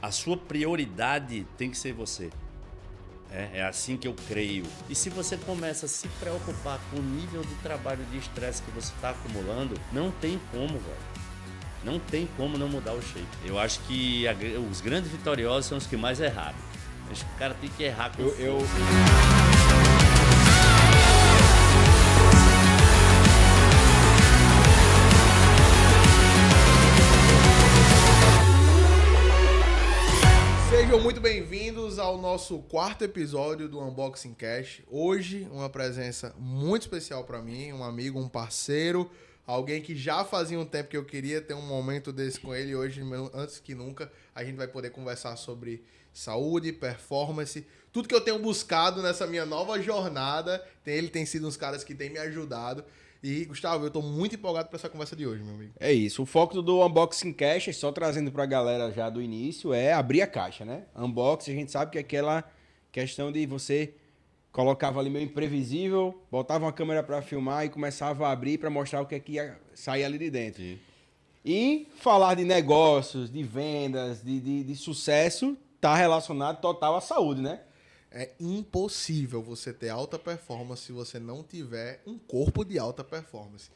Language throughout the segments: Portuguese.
A sua prioridade tem que ser você. É assim que eu creio. E se você começa a se preocupar com o nível de trabalho de estresse que você está acumulando, não tem como, velho. Não tem como não mudar o shape. Eu acho que os grandes vitoriosos são os que mais erraram. Acho que o cara tem que errar com Sejam muito bem-vindos ao nosso quarto episódio do Unboxing Cash. Hoje, uma presença muito especial para mim, um amigo, um parceiro, alguém que já fazia um tempo que eu queria ter um momento desse com ele. Hoje, antes que nunca, a gente vai poder conversar sobre saúde, performance, tudo que eu tenho buscado nessa minha nova jornada. Ele tem sido um dos caras que tem me ajudado. E, Gustavo, eu tô muito empolgado para essa conversa de hoje, meu amigo. É isso, o foco do Unboxing Cash, só trazendo pra galera já do início, é abrir a caixa, né? Unboxing, a gente sabe que é aquela questão de você colocava ali meio imprevisível, botava uma câmera pra filmar e começava a abrir pra mostrar o que é que ia sair ali de dentro. Sim. E falar de negócios, de vendas, de sucesso, tá relacionado total à saúde, né? É impossível você ter alta performance se você não tiver um corpo de alta performance.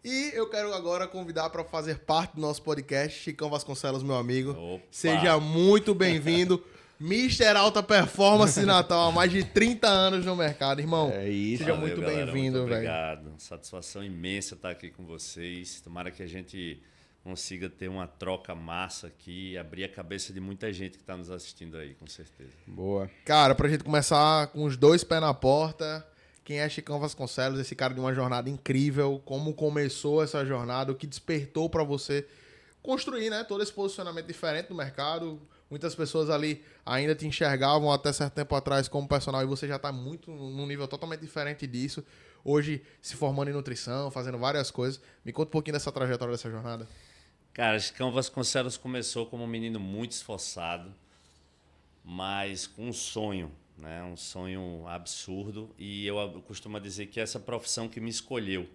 E eu quero agora convidar para fazer parte do nosso podcast, Chicão Vasconcelos, meu amigo. Opa. Seja muito bem-vindo. Mr. Alta Performance Natal, há mais de 30 anos no mercado, irmão. É isso. Seja muito bem-vindo, velho. Obrigado. Satisfação imensa estar aqui com vocês. Tomara que a gente consiga ter uma troca massa aqui, abrir a cabeça de muita gente que está nos assistindo aí, com certeza. Boa. Cara, pra gente começar com os dois pés na porta, quem é Chicão Vasconcelos, esse cara de uma jornada incrível, como começou essa jornada, o que despertou pra você construir, né, todo esse posicionamento diferente no mercado. Muitas pessoas ali ainda te enxergavam até certo tempo atrás como personal e você já tá muito num nível totalmente diferente disso. Hoje se formando em nutrição, fazendo várias coisas. Me conta um pouquinho dessa trajetória, dessa jornada. Cara, Chicão Vasconcelos começou como um menino muito esforçado, mas com um sonho, né? Um sonho absurdo. E eu costumo dizer que essa profissão que me escolheu,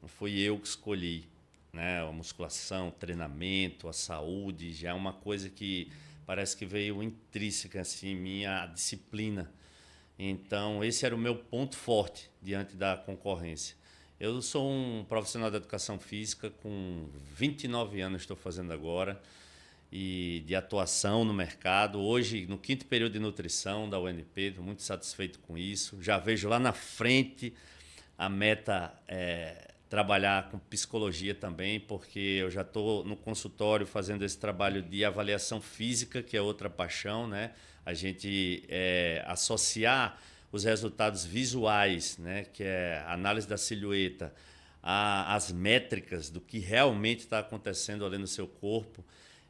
não fui eu que escolhi, né? A musculação, o treinamento, a saúde, já é uma coisa que parece que veio intrínseca assim, em mim, a disciplina. Então, esse era o meu ponto forte diante da concorrência. Eu sou um profissional de educação física com 29 anos, estou fazendo agora, e de atuação no mercado. Hoje, no 5º período de nutrição da UNP, estou muito satisfeito com isso. Já vejo lá na frente a meta trabalhar com psicologia também, porque eu já estou no consultório fazendo esse trabalho de avaliação física, que é outra paixão, né? A gente associar os resultados visuais, né, que é a análise da silhueta, as métricas do que realmente está acontecendo ali no seu corpo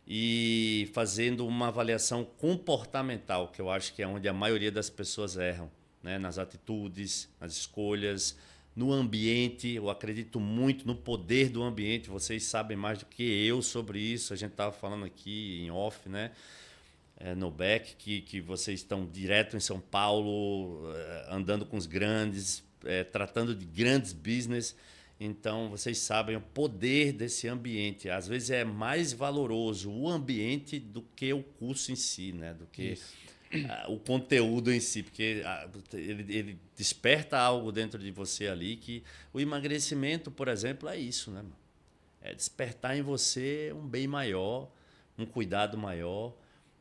e fazendo uma avaliação comportamental, que eu acho que é onde a maioria das pessoas erram, né, nas atitudes, nas escolhas, no ambiente. Eu acredito muito no poder do ambiente, vocês sabem mais do que eu sobre isso, a gente estava falando aqui em off, né? No back, que vocês estão direto em São Paulo, andando com os grandes, tratando de grandes business. Então, vocês sabem o poder desse ambiente. Às vezes é mais valoroso o ambiente do que o curso em si, né? Do que o conteúdo em si, porque ele desperta algo dentro de você ali que o emagrecimento, por exemplo, é isso, né? É despertar em você um bem maior, um cuidado maior.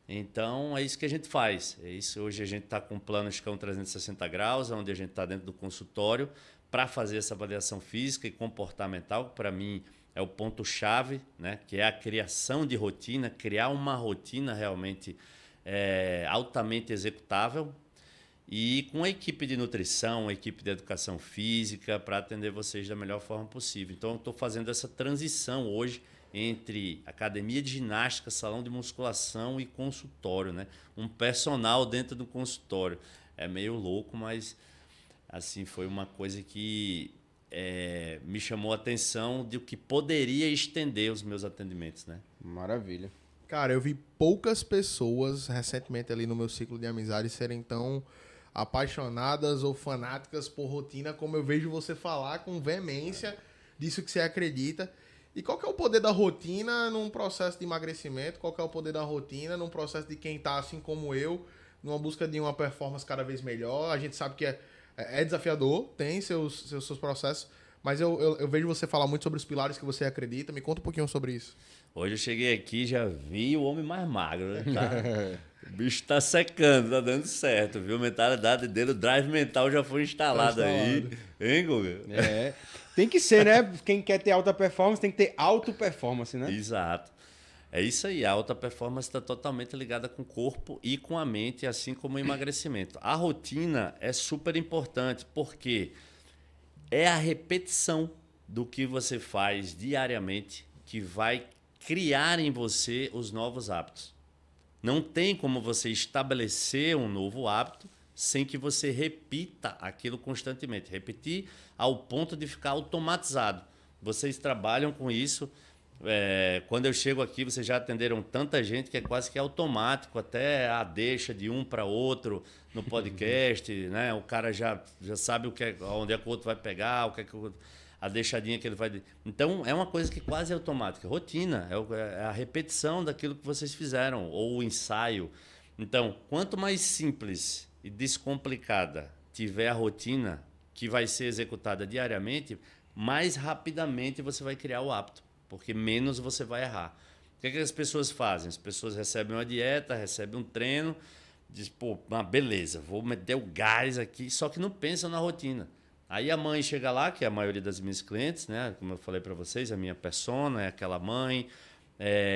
Então, é isso que a gente faz. É isso. Hoje a gente está com um plano Chicão 360 graus, onde a gente está dentro do consultório para fazer essa avaliação física e comportamental, que para mim é o ponto-chave, né? Que é a criação de rotina, criar uma rotina realmente altamente executável e com a equipe de nutrição, a equipe de educação física para atender vocês da melhor forma possível. Então, eu estou fazendo essa transição hoje entre academia de ginástica, salão de musculação e consultório, né? Um personal dentro do consultório. É meio louco, mas assim, foi uma coisa que me chamou a atenção de o que poderia estender os meus atendimentos, né? Maravilha. Cara, eu vi poucas pessoas recentemente ali no meu ciclo de amizade serem tão apaixonadas ou fanáticas por rotina como eu vejo você falar com veemência disso que você acredita. E qual que é o poder da rotina num processo de emagrecimento? Qual que é o poder da rotina num processo de quem tá assim como eu, numa busca de uma performance cada vez melhor? A gente sabe que é desafiador, tem seus processos, mas eu vejo você falar muito sobre os pilares que você acredita. Me conta um pouquinho sobre isso. Hoje eu cheguei aqui e já vi o homem mais magro, né? O bicho tá secando, tá dando certo, viu? A mentalidade dele, o drive mental já foi instalado, aí. Hein, Guga? Tem que ser, né? Quem quer ter alta performance tem que ter auto performance, né? Exato. É isso aí, a alta performance está totalmente ligada com o corpo e com a mente, assim como o emagrecimento. A rotina é super importante, porque é a repetição do que você faz diariamente que vai criar em você os novos hábitos. Não tem como você estabelecer um novo hábito sem que você repita aquilo constantemente. Repetir ao ponto de ficar automatizado. Vocês trabalham com isso. Quando eu chego aqui, vocês já atenderam tanta gente que é quase que automático, até a deixa de um para outro no podcast, né? O cara já sabe onde é que o outro vai pegar, o que é que a deixadinha que ele vai... Então, é uma coisa que quase é automática. Rotina é a repetição daquilo que vocês fizeram, ou o ensaio. Então, quanto mais simples e descomplicada tiver a rotina que vai ser executada diariamente, mais rapidamente você vai criar o hábito, porque menos você vai errar. O que as pessoas fazem? As pessoas recebem uma dieta, recebem um treino, diz, pô, beleza, vou meter o gás aqui, só que não pensam na rotina. Aí a mãe chega lá, que é a maioria das minhas clientes, né? Como eu falei para vocês, a minha persona é aquela mãe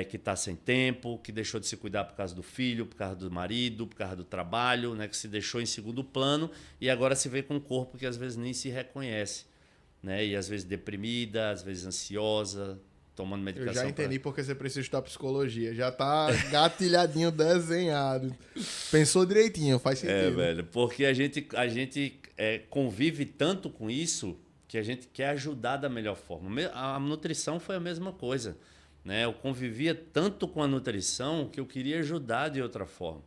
que está sem tempo, que deixou de se cuidar por causa do filho, por causa do marido, por causa do trabalho, né? Que se deixou em segundo plano e agora se vê com um corpo que às vezes nem se reconhece, né? E às vezes deprimida, às vezes ansiosa, tomando medicação. Eu já entendi porque você precisa estudar psicologia. Já tá gatilhadinho, desenhado. Pensou direitinho, faz sentido. Velho, porque a gente convive tanto com isso que a gente quer ajudar da melhor forma. A nutrição foi a mesma coisa, né? Eu convivia tanto com a nutrição que eu queria ajudar de outra forma,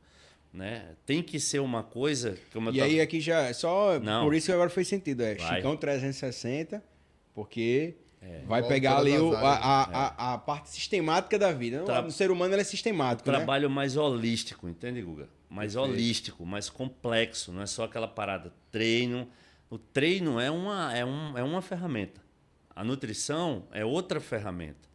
né? Tem que ser uma coisa... Aí aqui já... Só Não. por isso que agora fez sentido. Vai. Chicão 360, porque... Vai pegar ali a parte sistemática da vida. O ser humano ele é sistemático, né? Trabalho mais holístico, entende, Guga? Mais holístico, mais complexo. Não é só aquela parada. Treino. O treino é uma ferramenta. A nutrição é outra ferramenta.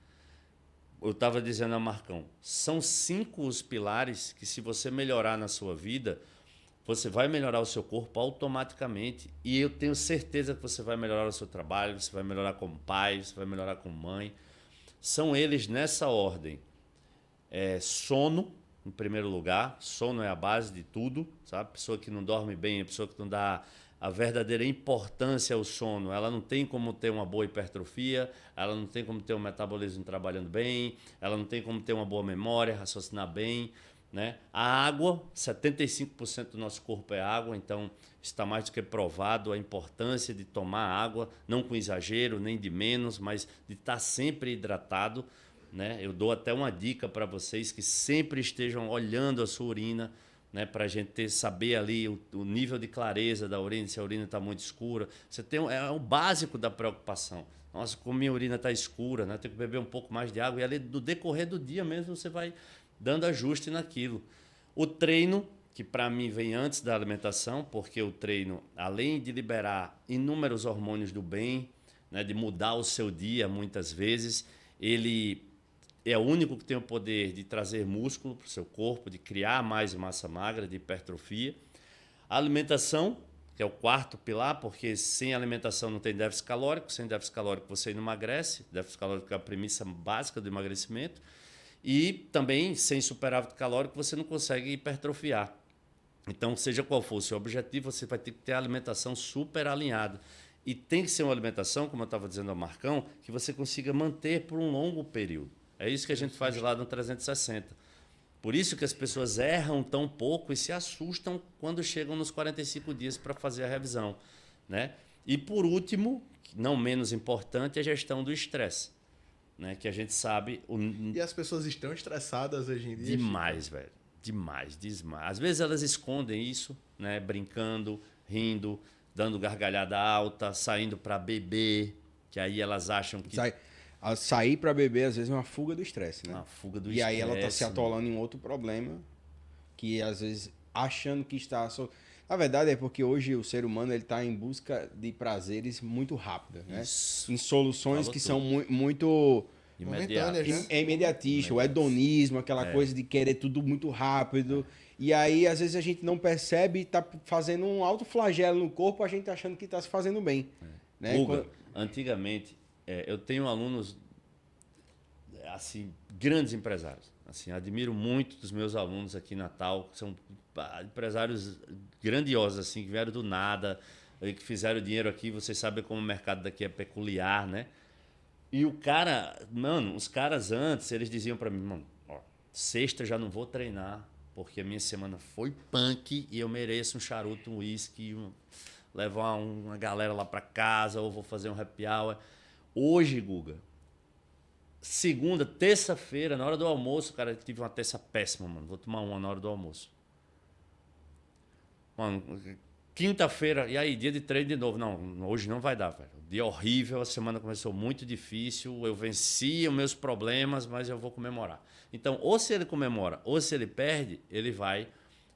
Eu estava dizendo a Marcão, são 5 os pilares que, se você melhorar na sua vida, você vai melhorar o seu corpo automaticamente. E eu tenho certeza que você vai melhorar o seu trabalho, você vai melhorar como pai, você vai melhorar como mãe. São eles nessa ordem. Sono, em primeiro lugar. Sono é a base de tudo, sabe? Pessoa que não dorme bem, a pessoa que não dá a verdadeira importância ao sono, ela não tem como ter uma boa hipertrofia, ela não tem como ter um metabolismo trabalhando bem, ela não tem como ter uma boa memória, raciocinar bem, né? A água, 75% do nosso corpo é água, então está mais do que provado a importância de tomar água, não com exagero, nem de menos, mas de estar sempre hidratado, né? Eu dou até uma dica para vocês que sempre estejam olhando a sua urina, né, para a gente saber ali o nível de clareza da urina, se a urina está muito escura. É o básico da preocupação. Nossa, como minha urina está escura, né? Tenho que beber um pouco mais de água. E ali, do decorrer do dia mesmo, você vai dando ajuste naquilo. O treino, que para mim vem antes da alimentação, porque o treino, além de liberar inúmeros hormônios do bem, né, de mudar o seu dia muitas vezes, ele é o único que tem o poder de trazer músculo para o seu corpo, de criar mais massa magra, de hipertrofia. A alimentação, que é o 4º pilar, porque sem alimentação não tem déficit calórico, sem déficit calórico você não emagrece, déficit calórico é a premissa básica do emagrecimento, e também sem superávit calórico você não consegue hipertrofiar. Então, seja qual for o seu objetivo, você vai ter que ter a alimentação super alinhada. E tem que ser uma alimentação, como eu estava dizendo ao Marcão, que você consiga manter por um longo período. É isso que a gente faz lá no 360. Por isso que as pessoas erram tão pouco e se assustam quando chegam nos 45 dias para fazer a revisão, né? E por último, não menos importante, a gestão do estresse, né? Que a gente sabe... E as pessoas estão estressadas hoje em dia? Demais, velho. Demais. Às vezes elas escondem isso, né? Brincando, rindo, dando gargalhada alta, saindo para beber, que aí elas acham que... sair para beber, às vezes, é uma fuga do estresse, né? Uma fuga do E aí ela tá estresse, se atolando em outro problema, que às vezes achando que está... Na verdade é porque hoje o ser humano ele tá em busca de prazeres muito rápidos, né? Isso. Em soluções Falou que tudo. são muito Imediato. Momentâneas, né? é imediatista, o hedonismo, aquela coisa de querer tudo muito rápido. E aí, às vezes, a gente não percebe e tá fazendo um alto flagelo no corpo, a gente achando que tá se fazendo bem. Né? Guga, antigamente, eu tenho alunos, assim, grandes empresários. Assim, admiro muito dos meus alunos aqui em Natal, que são empresários grandiosos, assim, que vieram do nada, que fizeram dinheiro aqui. Vocês sabem como o mercado daqui é peculiar, né? E o cara, mano, os caras antes, eles diziam pra mim, mano, ó, sexta já não vou treinar, porque a minha semana foi punk e eu mereço um charuto, um uísque, levar uma galera lá pra casa, ou vou fazer um happy hour. Hoje, Guga, segunda, terça-feira, na hora do almoço, cara, eu tive uma terça péssima, mano. Vou tomar uma na hora do almoço. Mano, quinta-feira, e aí, dia de treino de novo. Não, hoje não vai dar, velho. Dia horrível, a semana começou muito difícil, eu venci os meus problemas, mas eu vou comemorar. Então, ou se ele comemora, ou se ele perde, ele vai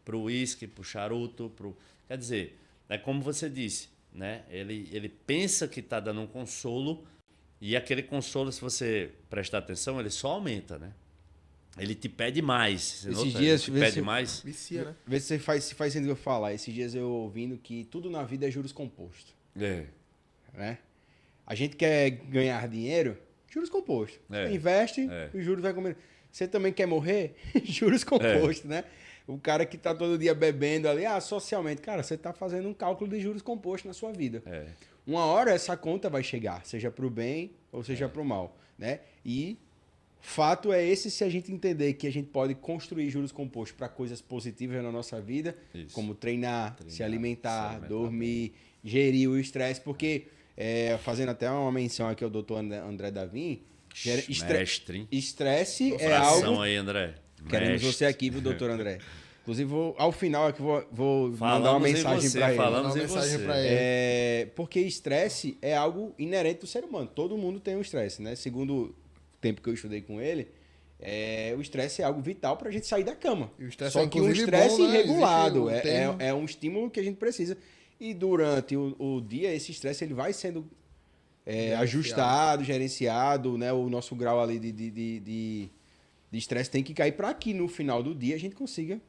pro uísque, pro charuto, pro... Quer dizer, é como você disse, né? Ele pensa que tá dando um consolo, e aquele consolo, se você prestar atenção, ele só aumenta, né? Ele te pede mais. Você Esses nota? dias, Ele te pede mais. Vicia, né? Vê se se faz sentido eu falar. Esses dias eu ouvindo que tudo na vida é juros compostos. É. Né? A gente quer ganhar dinheiro, juros compostos. É. Você investe, os juros vai comer. Você também quer morrer? Juros compostos, né? O cara que tá todo dia bebendo ali, socialmente, cara, você tá fazendo um cálculo de juros compostos na sua vida. É. Uma hora essa conta vai chegar, seja pro bem ou seja pro mal, né? E fato é esse, se a gente entender que a gente pode construir juros compostos para coisas positivas na nossa vida, Isso. como treinar, se alimentar, alimentar dormir, gerir o estresse, porque fazendo até uma menção aqui ao doutor André Davin, Mestre, hein? estresse é Abração algo... aí, André. Queremos Mestre. você aqui, viu, doutor André? Inclusive, ao final aqui vou mandar uma Falamos em mensagem você, para ele. falamos Mandar em uma mensagem você. pra ele. Porque estresse é algo inerente do ser humano. Todo mundo tem um estresse, né? Segundo o tempo que eu estudei com ele, o estresse é algo vital para a gente sair da cama. E o estresse Só é, que um inclusive, estresse bom, né? regulado. Existe o termo. É um estímulo que a gente precisa. E durante o dia, esse estresse ele vai sendo ajustado, gerenciado, né? O nosso grau ali de estresse tem que cair para que no final do dia a gente consiga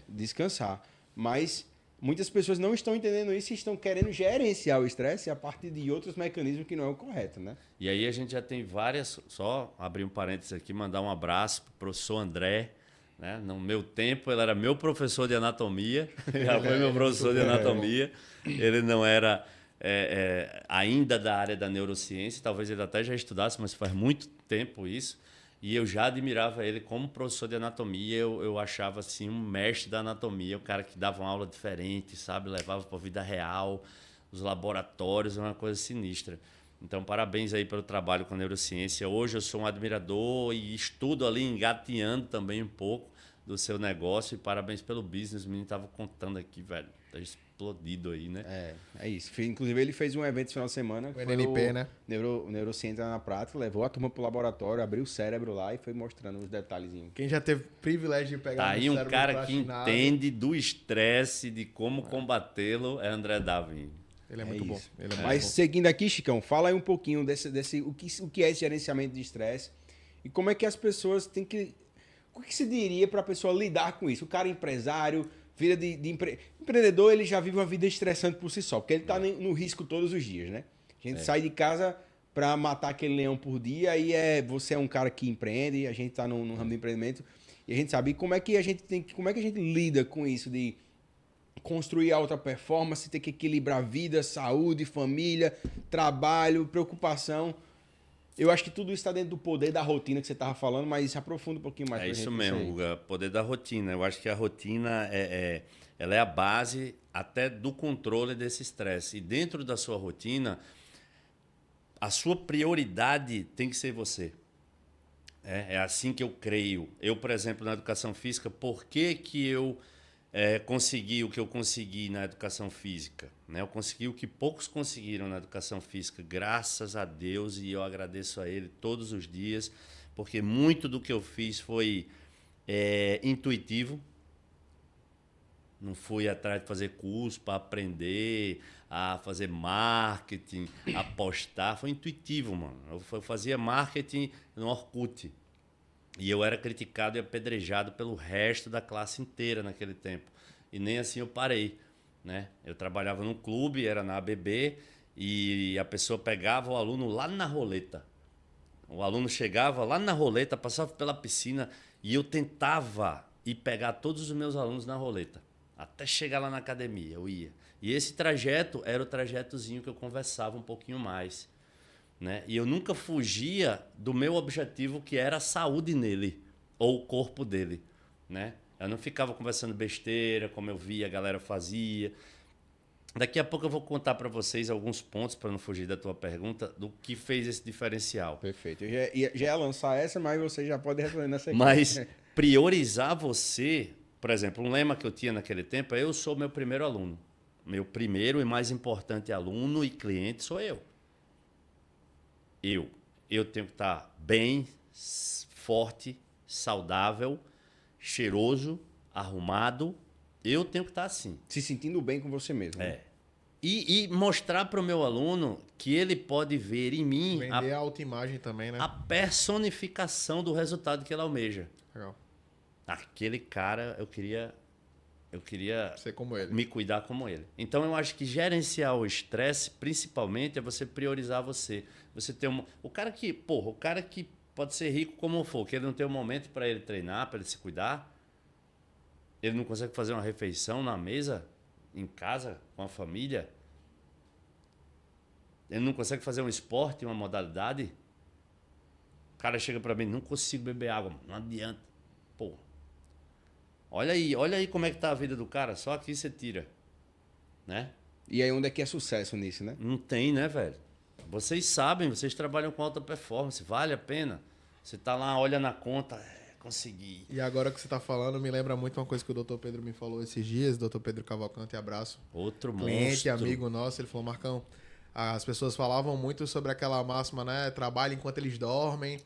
descansar. Mas muitas pessoas não estão entendendo isso e estão querendo gerenciar o estresse a partir de outros mecanismos que não é o correto, né? E aí a gente já tem várias... Só abrir um parênteses aqui, mandar um abraço pro professor André. Né? No meu tempo, ele era meu professor de anatomia. Já foi meu professor de anatomia. Ele não era ainda da área da neurociência. Talvez ele até já estudasse, mas faz muito tempo isso. E eu já admirava ele como professor de anatomia. Eu achava assim um mestre da anatomia, o cara que dava uma aula diferente, sabe? Levava para a vida real, os laboratórios, uma coisa sinistra. Então, parabéns aí pelo trabalho com a neurociência. Hoje eu sou um admirador e estudo ali, engateando também um pouco do seu negócio. E parabéns pelo business. O menino estava contando aqui, velho. Tá explodido aí, né? É isso. Inclusive, ele fez um evento esse final de semana. O NNP, né? Neurociência na prática, levou a turma pro laboratório, abriu o cérebro lá e foi mostrando os detalhezinhos. Quem já teve privilégio de pegar Tá aí um cérebro cara que platinado, entende do estresse, de como combatê-lo, é André Davin. Ele é muito bom. isso. Ele é muito Mas bom. seguindo aqui, Chicão, fala aí um pouquinho o que é esse gerenciamento de estresse e como é que as pessoas têm que... O que se diria para a pessoa lidar com isso? O cara empresário, vida empreendedor, ele já vive uma vida estressante por si só, porque ele está no risco todos os dias, né? A gente sai de casa para matar aquele leão por dia e você é um cara que empreende, a gente está no ramo do empreendimento e a gente sabe como é que a gente lida com isso de construir alta performance, ter que equilibrar vida, saúde, família, trabalho, preocupação. Eu acho que tudo isso está dentro do poder da rotina que você estava falando, mas aprofunda um pouquinho mais. É pra isso gente mesmo, aí. Guga. Poder da rotina. Eu acho que a rotina ela é a base até do controle desse estresse. E dentro da sua rotina, a sua prioridade tem que ser você. É assim que eu creio. Eu, por exemplo, na educação física, por que eu conseguir o que eu consegui na educação física, né? Eu consegui o que poucos conseguiram na educação física, graças a Deus, e eu agradeço a Ele todos os dias, porque muito do que eu fiz foi intuitivo. Não fui atrás de fazer curso para aprender a fazer marketing, apostar. Foi intuitivo, mano. Eu fazia marketing no Orkut. E eu era criticado e apedrejado pelo resto da classe inteira naquele tempo. E nem assim eu parei, né? Eu trabalhava num clube, era na ABB, e a pessoa pegava o aluno lá na roleta. O aluno chegava lá na roleta, passava pela piscina, e eu tentava ir pegar todos os meus alunos na roleta. Até chegar lá na academia, eu ia. E esse trajeto era o trajetozinho que eu conversava um pouquinho mais, né? E eu nunca fugia do meu objetivo, que era a saúde nele, ou o corpo dele, né? Eu não ficava conversando besteira, como eu via a galera fazia. Daqui a pouco eu vou contar para vocês alguns pontos, para não fugir da tua pergunta, do que fez esse diferencial. Perfeito. Já ia lançar essa, mas você já pode responder na sequência. Mas priorizar você, por exemplo, um lema que eu tinha naquele tempo é: eu sou meu primeiro aluno. Meu primeiro e mais importante aluno e cliente sou eu. Eu tenho que estar bem, forte, saudável, cheiroso, arrumado. Eu tenho que estar assim. Se sentindo bem com você mesmo. É. E mostrar para o meu aluno que ele pode ver em mim Vender a autoimagem também, né? a personificação do resultado que ele almeja. Legal. Aquele cara, eu queria Ser como ele. me cuidar como ele. Então eu acho que gerenciar o estresse, principalmente, é você priorizar você. Você ter o cara que pode ser rico como for, que ele não tem um momento para ele treinar, para ele se cuidar. Ele não consegue fazer uma refeição na mesa, em casa, com a família. Ele não consegue fazer um esporte, uma modalidade. O cara chega para mim: não consigo beber água, não adianta. Pô. Olha aí como é que tá a vida do cara, só aqui você tira, né? E aí onde é que é sucesso nisso, né? Não tem, né, velho? Vocês sabem, vocês trabalham com alta performance, vale a pena. Você tá lá, olha na conta, consegui. E agora que você tá falando, me lembra muito uma coisa que o Dr. Pedro me falou esses dias, Dr. Pedro Cavalcante, abraço. Outro Cliente, monstro. amigo nosso, ele falou: Marcão, as pessoas falavam muito sobre aquela máxima, né? Trabalha enquanto eles dormem.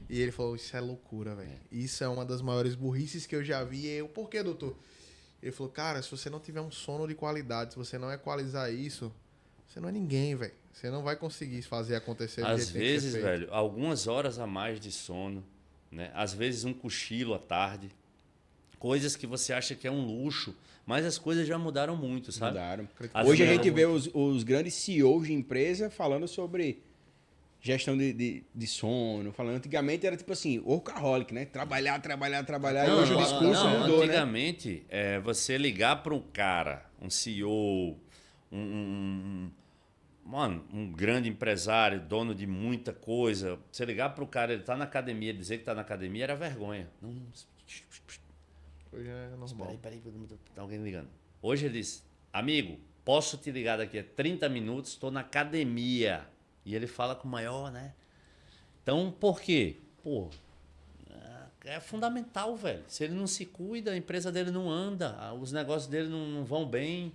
E ele falou: isso é loucura, velho. Isso é uma das maiores burrices que eu já vi. E eu: por quê, doutor? Ele falou: cara, se você não tiver um sono de qualidade, se você não equalizar isso, você não é ninguém, velho. Você não vai conseguir fazer acontecer do Às jeito que tem que ser vezes, feito. velho, algumas horas a mais de sono, né? Às vezes um cochilo à tarde. Coisas que você acha que é um luxo, mas as coisas já mudaram muito, sabe? Mudaram. As Hoje a mudaram gente vê os grandes CEOs de empresa falando sobre gestão de sono, falando. Antigamente era tipo assim, workaholic, né? Trabalhar. E hoje o discurso mudou, né? Antigamente, você ligar para um cara, um CEO, mano, um grande empresário, dono de muita coisa, você ligar para o cara, ele tá na academia, dizer que tá na academia, era vergonha. Não, Hoje é normal. peraí, tá alguém ligando. Hoje ele diz: amigo, posso te ligar daqui a 30 minutos, estou na academia. E ele fala com maior, né? Então, por quê? Pô, é fundamental, velho. Se ele não se cuida, a empresa dele não anda, os negócios dele não vão bem.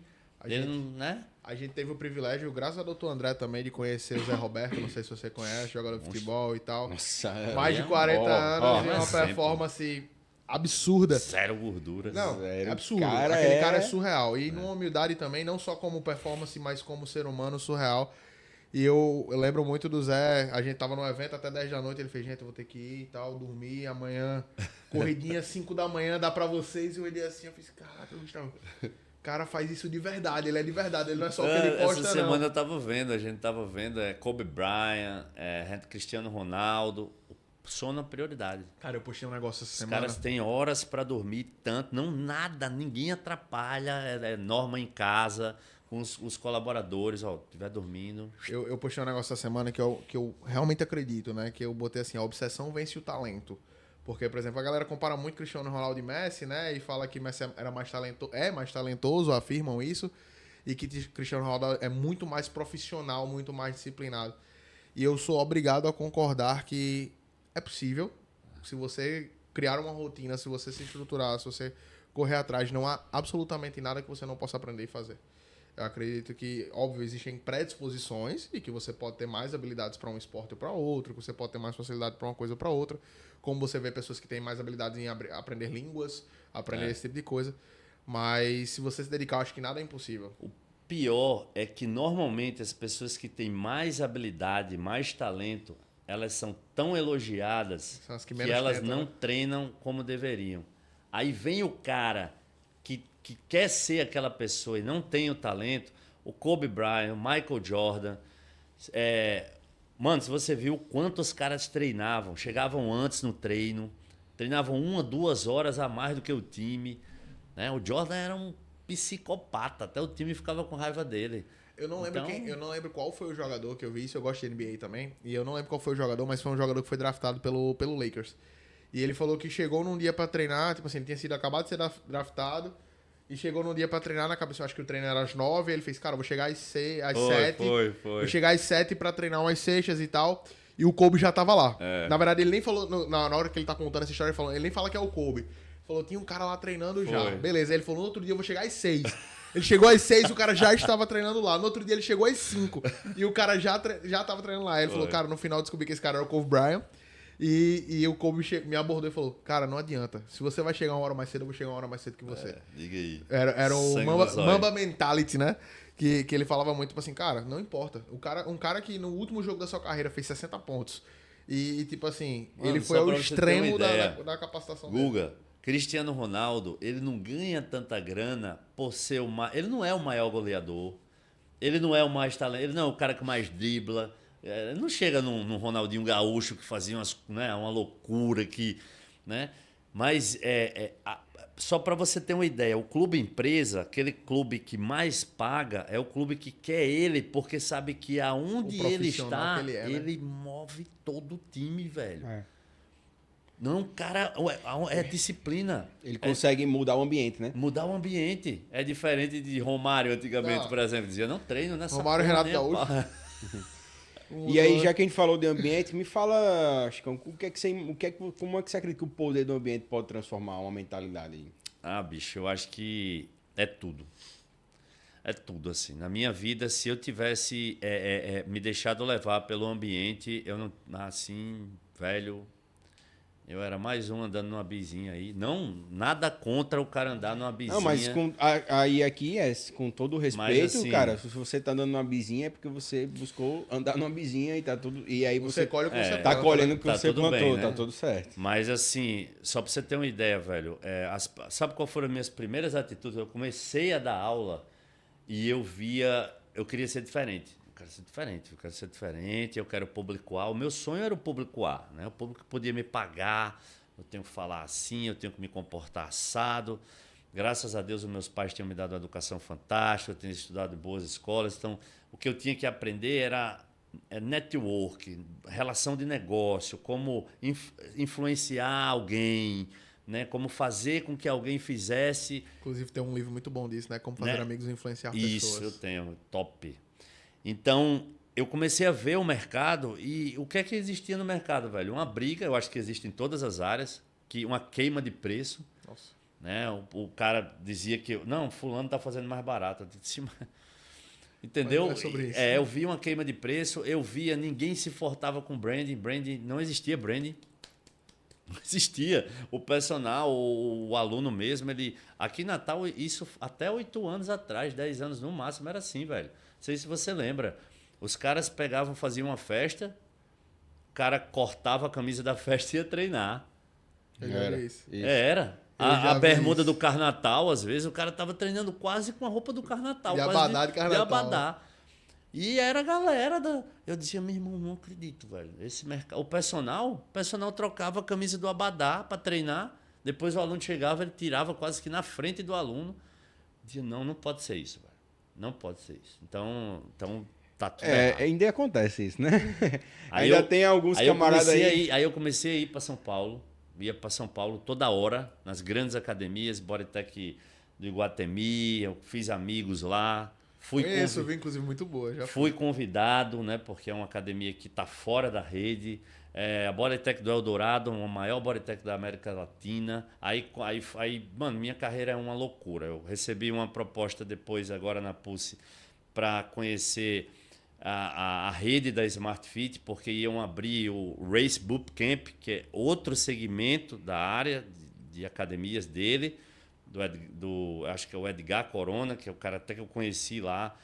Né? A gente teve o privilégio, graças ao doutor André também, de conhecer o Zé Roberto. Não sei se você conhece, jogador de futebol e tal. Nossa, Mais de 40 anos e uma exemplo. performance absurda. Zero gordura. Não, Zero. é absurdo. Cara Aquele é- cara é surreal. E numa humildade também, não só como performance, mas como ser humano surreal. E eu lembro muito do Zé, a gente tava num evento até 10 da noite, ele fez: gente, eu vou ter que ir e tal, dormir, amanhã, corridinha 5 da manhã, dá pra vocês. E eu olhei assim, eu fiz: caraca, Gustavo, o cara faz isso de verdade, ele é de verdade, ele não é só o que ele posta, Essa não. semana a gente tava vendo Kobe Bryant, Cristiano Ronaldo. Sono é prioridade. Cara, eu postei um negócio essa Os semana. caras têm horas para dormir, tanto, não nada, ninguém atrapalha, é norma em casa, com os colaboradores, ó, estiver dormindo. Eu postei um negócio essa semana que eu realmente acredito, né? Que eu botei assim: a obsessão vence o talento. Porque, por exemplo, a galera compara muito Cristiano Ronaldo e Messi, né? E fala que Messi era mais talentoso, afirmam isso. E que Cristiano Ronaldo é muito mais profissional, muito mais disciplinado. E eu sou obrigado a concordar que é possível. Se você criar uma rotina, se você se estruturar, se você correr atrás. Não há absolutamente nada que você não possa aprender e fazer. Eu acredito que, óbvio, existem predisposições e que você pode ter mais habilidades para um esporte ou para outro, que você pode ter mais facilidade para uma coisa ou para outra. Como você vê pessoas que têm mais habilidades em aprender línguas, aprender esse tipo de coisa. Mas se você se dedicar, eu acho que nada é impossível. O pior é que normalmente as pessoas que têm mais habilidade, mais talento, elas são tão elogiadas São as que que menos elas tentam, não né? treinam como deveriam. Aí vem o cara que quer ser aquela pessoa e não tem o talento, o Kobe Bryant, o Michael Jordan. Mano, se você viu quantos caras treinavam, chegavam antes no treino, treinavam 1, 2 horas a mais do que o time. Né? O Jordan era um psicopata, até o time ficava com raiva dele. Eu não lembro Então- eu não lembro qual foi o jogador que eu vi isso, eu gosto de NBA também. E eu não lembro qual foi o jogador, mas foi um jogador que foi draftado pelo Lakers. E ele falou que chegou num dia pra treinar, tipo assim, ele tinha sido acabado de ser draftado. E chegou num dia pra treinar na cabeça, eu acho que o treino era às 9, e ele fez, cara, eu vou chegar às 7. Foi. Vou chegar às 7 pra treinar umas sextas e tal. E o Kobe já tava lá. Na verdade, ele nem falou, na hora que ele tá contando essa história, ele nem fala que é o Kobe. Falou, tinha um cara lá treinando já. Foi. Beleza, aí ele falou, no outro dia eu vou chegar às 6. Ele chegou às 6, o cara já estava treinando lá. No outro dia ele chegou às 5. E o cara já tava treinando lá. Aí ele falou, cara, no final eu descobri que esse cara era o Kobe Bryant. E o Kobe me abordou e falou, cara, não adianta. Se você vai chegar uma hora mais cedo, eu vou chegar uma hora mais cedo que você. Diga aí. Era o Sangue Mamba, no zóio. Mamba Mentality, né? Que ele falava muito, tipo assim, cara, não importa. Um cara que no último jogo da sua carreira fez 60 pontos. E tipo assim, Mano, ele foi só ao pra você ter uma extremo ideia. da capacitação dele. Guga, Cristiano Ronaldo, ele não ganha tanta grana por ser ele não é o maior goleador, ele não é o mais talento, ele não é o cara que mais dribla, ele não chega num Ronaldinho Gaúcho que fazia uma loucura que, né? Mas só para você ter uma ideia, o clube empresa, aquele clube que mais paga, é o clube que quer ele, porque sabe que aonde O ele profissional está, que ele é, né? ele move todo o time, velho. É. Não, cara, é disciplina. Ele consegue mudar o ambiente, né? Mudar o ambiente. É diferente de Romário antigamente, Não. por exemplo. Dizia, não treino nessa Romário e porra Renato nem a Gaúcho. pau. E aí, já que a gente falou de ambiente, me fala, Chicão, como é que você acredita que o poder do ambiente pode transformar uma mentalidade aí? Ah, bicho, eu acho que é tudo. É tudo, assim. Na minha vida, se eu tivesse me deixado levar pelo ambiente, eu não... Assim, velho... Eu era mais um andando numa bizinha aí. Não, nada contra o cara andar numa bizinha. Não, mas aí aqui com todo o respeito, assim- cara, se você tá andando numa bizinha é porque você buscou andar numa bizinha e tá tudo. E aí Você você colhe o que você tá planta, colhendo o né? que Tá você tudo plantou, bem, né? tá tudo certo. Mas assim, só pra você ter uma ideia, velho, sabe qual foram as minhas primeiras atitudes? Eu comecei a dar aula e eu queria ser diferente. Eu quero público A. O meu sonho era o público A, né? O público que podia me pagar, eu tenho que falar assim, eu tenho que me comportar assado. Graças a Deus, os meus pais tinham me dado uma educação fantástica, eu tenho estudado em boas escolas, então o que eu tinha que aprender era network, relação de negócio, como influenciar alguém, né? Como fazer com que alguém fizesse. Inclusive tem um livro muito bom disso, né? Como fazer Né? amigos e influenciar Isso, eu pessoas. tenho, top. Então, eu comecei a ver o mercado e o que é que existia no mercado, velho? Uma briga, eu acho que existe em todas as áreas, uma queima de preço. Nossa. Né? O cara dizia que, não, fulano tá fazendo mais barato. Eu disse, entendeu? Mas não é sobre isso, né? Eu vi uma queima de preço, eu via, ninguém se importava com branding, não existia branding. Não existia. O personal, o aluno mesmo, aqui em Natal, isso até 8 anos atrás, 10 anos no máximo, era assim, velho. Não sei se você lembra. Os caras pegavam, faziam uma festa, o cara cortava a camisa da festa e ia treinar. Eu já vi isso. Era. Eu já A vi bermuda isso. do Carnatal, às vezes, o cara tava treinando quase com a roupa do Carnatal. De quase abadá de Carnatal. De abadá. E era a galera da... Eu dizia, meu irmão, não acredito, velho. Esse mercado... O personal trocava a camisa do abadá para treinar. Depois o aluno chegava, ele tirava quase que na frente do aluno. Eu dizia, não pode ser isso, velho. Não pode ser isso. Então tá tudo errado. Ainda acontece isso, né? Aí Ainda eu- tem alguns aí eu camaradas comecei aí. Aí eu comecei a ir para São Paulo. Ia para São Paulo toda hora, nas grandes academias, Bodytech do Iguatemi. Eu fiz amigos lá. Conheço, vi, inclusive, muito boa. Já Fui convidado, né? Porque é uma academia que está fora da rede. a Bodytech do Eldorado, a maior Bodytech da América Latina. Aí, mano, minha carreira é uma loucura. Eu recebi uma proposta depois, agora na Pulse, para conhecer a rede da Smart Fit, porque iam abrir o Race Bootcamp, que é outro segmento da área de academias dele, acho que é o Edgar Corona, que é o cara até que eu conheci lá,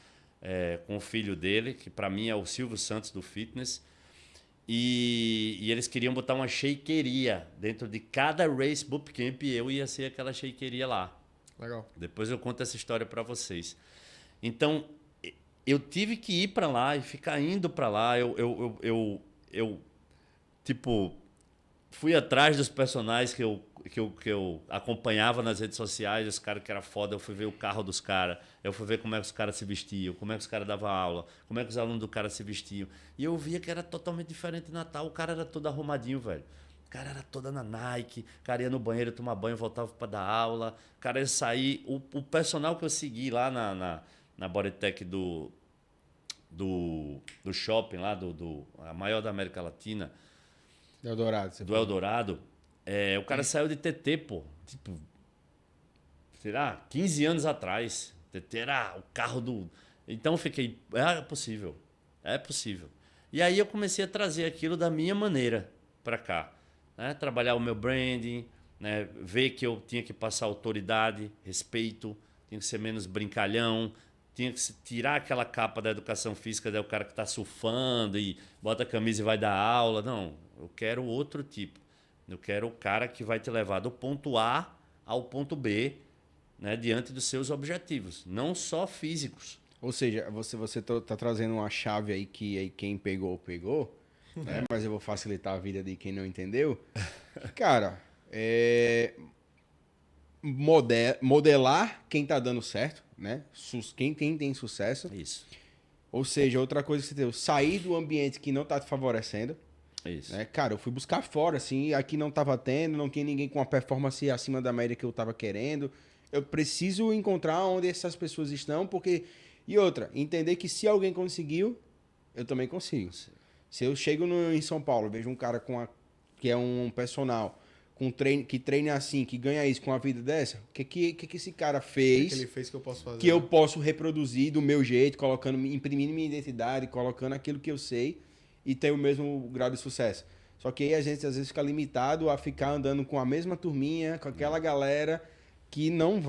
com o filho dele, que para mim é o Silvio Santos do fitness. E eles queriam botar uma shakeria dentro de cada Race Bootcamp e eu ia ser aquela shakeria lá. Legal. Depois eu conto essa história para vocês. Então, eu tive que ir para lá e ficar indo para lá. Eu tipo, fui atrás dos personagens que eu acompanhava nas redes sociais, os caras que eram foda, eu fui ver o carro dos caras, eu fui ver como é que os caras se vestiam, como é que os caras davam aula, como é que os alunos do cara se vestiam. E eu via que era totalmente diferente no Natal. O cara era todo arrumadinho, velho. O cara era toda na Nike, o cara ia no banheiro tomar banho, voltava para dar aula, o cara ia sair. O personal que eu segui lá na Bodytech do shopping lá, a maior da América Latina, Eldorado, do Eldorado, o cara saiu de TT, pô. Tipo, será? 15 anos atrás. TT era o carro do... Então eu fiquei, é possível. É possível. E aí eu comecei a trazer aquilo da minha maneira para cá. Né? Trabalhar o meu branding, né? Ver que eu tinha que passar autoridade, respeito, tinha que ser menos brincalhão, tinha que tirar aquela capa da educação física, o cara que está surfando e bota a camisa e vai dar aula. Não, eu quero outro tipo. Eu quero o cara que vai te levar do ponto A ao ponto B, né, diante dos seus objetivos, não só físicos. Ou seja, você tá trazendo uma chave aí que aí quem pegou, né? Mas eu vou facilitar a vida de quem não entendeu. Cara, modelar quem tá dando certo, né? Quem tem sucesso. Isso. Ou seja, outra coisa que você tem, sair do ambiente que não tá te favorecendo. Isso. Né? Cara, eu fui buscar fora, assim, aqui não tava tendo, não tinha ninguém com uma performance acima da média que eu tava querendo. Eu preciso encontrar onde essas pessoas estão, porque... E outra, entender que se alguém conseguiu, eu também consigo. Sim. Se eu chego em São Paulo, vejo um cara que é um personal, que treina assim, que ganha isso com a vida dessa, o que esse cara fez? O que ele fez que eu posso fazer? Que eu posso reproduzir do meu jeito, imprimindo minha identidade, colocando aquilo que eu sei e ter o mesmo grau de sucesso. Só que aí a gente às vezes fica limitado a ficar andando com a mesma turminha, com aquela galera que não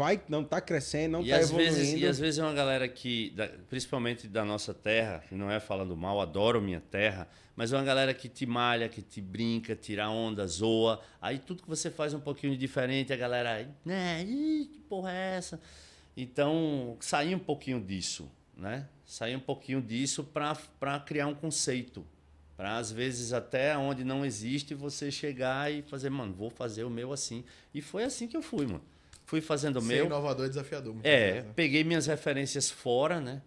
tá crescendo, não tá evoluindo. E às vezes é uma galera que, principalmente da nossa terra, que não é falando mal, adoro minha terra, mas é uma galera que te malha, que te brinca, tira onda, zoa. Aí tudo que você faz um pouquinho diferente, a galera, né, que porra é essa? Então, sair um pouquinho disso, né? Sair um pouquinho disso para criar um conceito. Para, às vezes, até onde não existe, você chegar e fazer, mano, vou fazer o meu assim. E foi assim que eu fui, mano. Fui fazendo o meu. Inovador e desafiador. Vezes, né? Peguei minhas referências fora, né?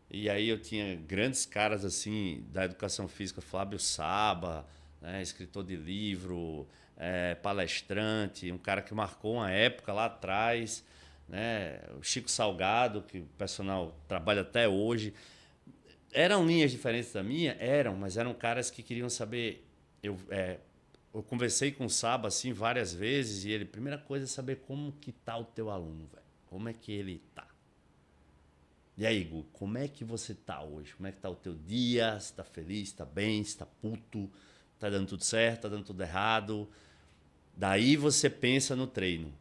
E aí eu tinha grandes caras, assim, da educação física, Flávio Saba, né? Escritor de livro, palestrante, um cara que marcou uma época lá atrás, né? O Chico Salgado, que o personal trabalha até hoje. Eram linhas diferentes da minha? Eram, mas eram caras que queriam saber... Eu conversei com o Saba assim várias vezes e ele, primeira coisa é saber como que tá o teu aluno, velho. Como é que ele tá? E aí, Gu, como é que você tá hoje? Como é que tá o teu dia? Se tá feliz, tá bem, se tá puto, tá dando tudo certo, tá dando tudo errado? Daí você pensa no treino.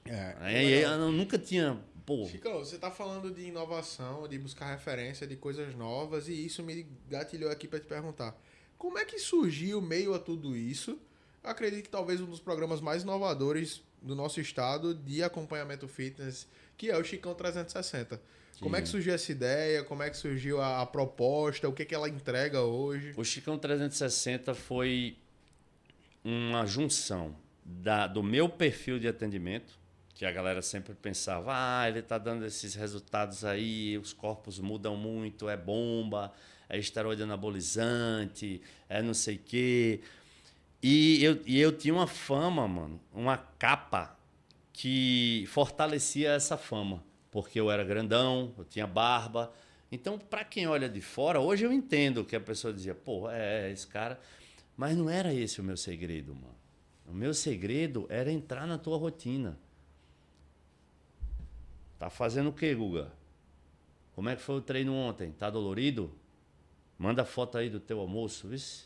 Eu nunca tinha... Pô, Chico, você tá falando de inovação, de buscar referência de coisas novas e isso me gatilhou aqui para te perguntar. Como é que surgiu meio a tudo isso? Eu acredito que talvez um dos programas mais inovadores do nosso estado de acompanhamento fitness, que é o Chicão 360. Sim. Como é que surgiu essa ideia? Como é que surgiu a proposta? O que ela entrega hoje? O Chicão 360 foi uma junção do meu perfil de atendimento, que a galera sempre pensava, ele tá dando esses resultados aí, os corpos mudam muito, é bomba, é esteroide anabolizante, é não sei o quê. E eu tinha uma fama, mano, uma capa que fortalecia essa fama, porque eu era grandão, eu tinha barba. Então, para quem olha de fora, hoje eu entendo que a pessoa dizia, pô, esse cara... Mas não era esse o meu segredo, mano. O meu segredo era entrar na tua rotina. Tá fazendo o quê, Guga? Como é que foi o treino ontem? Tá dolorido? Manda foto aí do teu almoço, vice.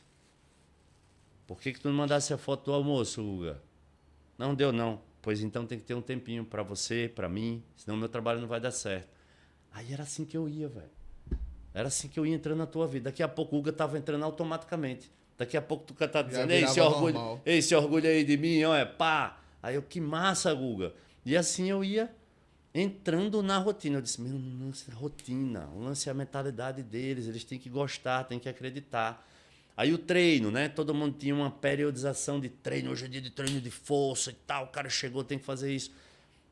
Por que tu não mandasse a foto do almoço, Guga? Não deu, não. Pois então tem que ter um tempinho pra você, pra mim, senão meu trabalho não vai dar certo. Aí era assim que eu ia, velho. Era assim que eu ia entrando na tua vida. Daqui a pouco o Guga tava entrando automaticamente. Daqui a pouco tu tá dizendo, esse orgulho aí de mim, ó, pá. Aí eu, que massa, Guga. E assim eu ia entrando na rotina. Eu disse, meu, o lance é a rotina, o lance é a mentalidade deles, eles têm que gostar, têm que acreditar. Aí o treino, né? Todo mundo tinha uma periodização de treino. Hoje é dia de treino de força e tal. O cara chegou, tem que fazer isso.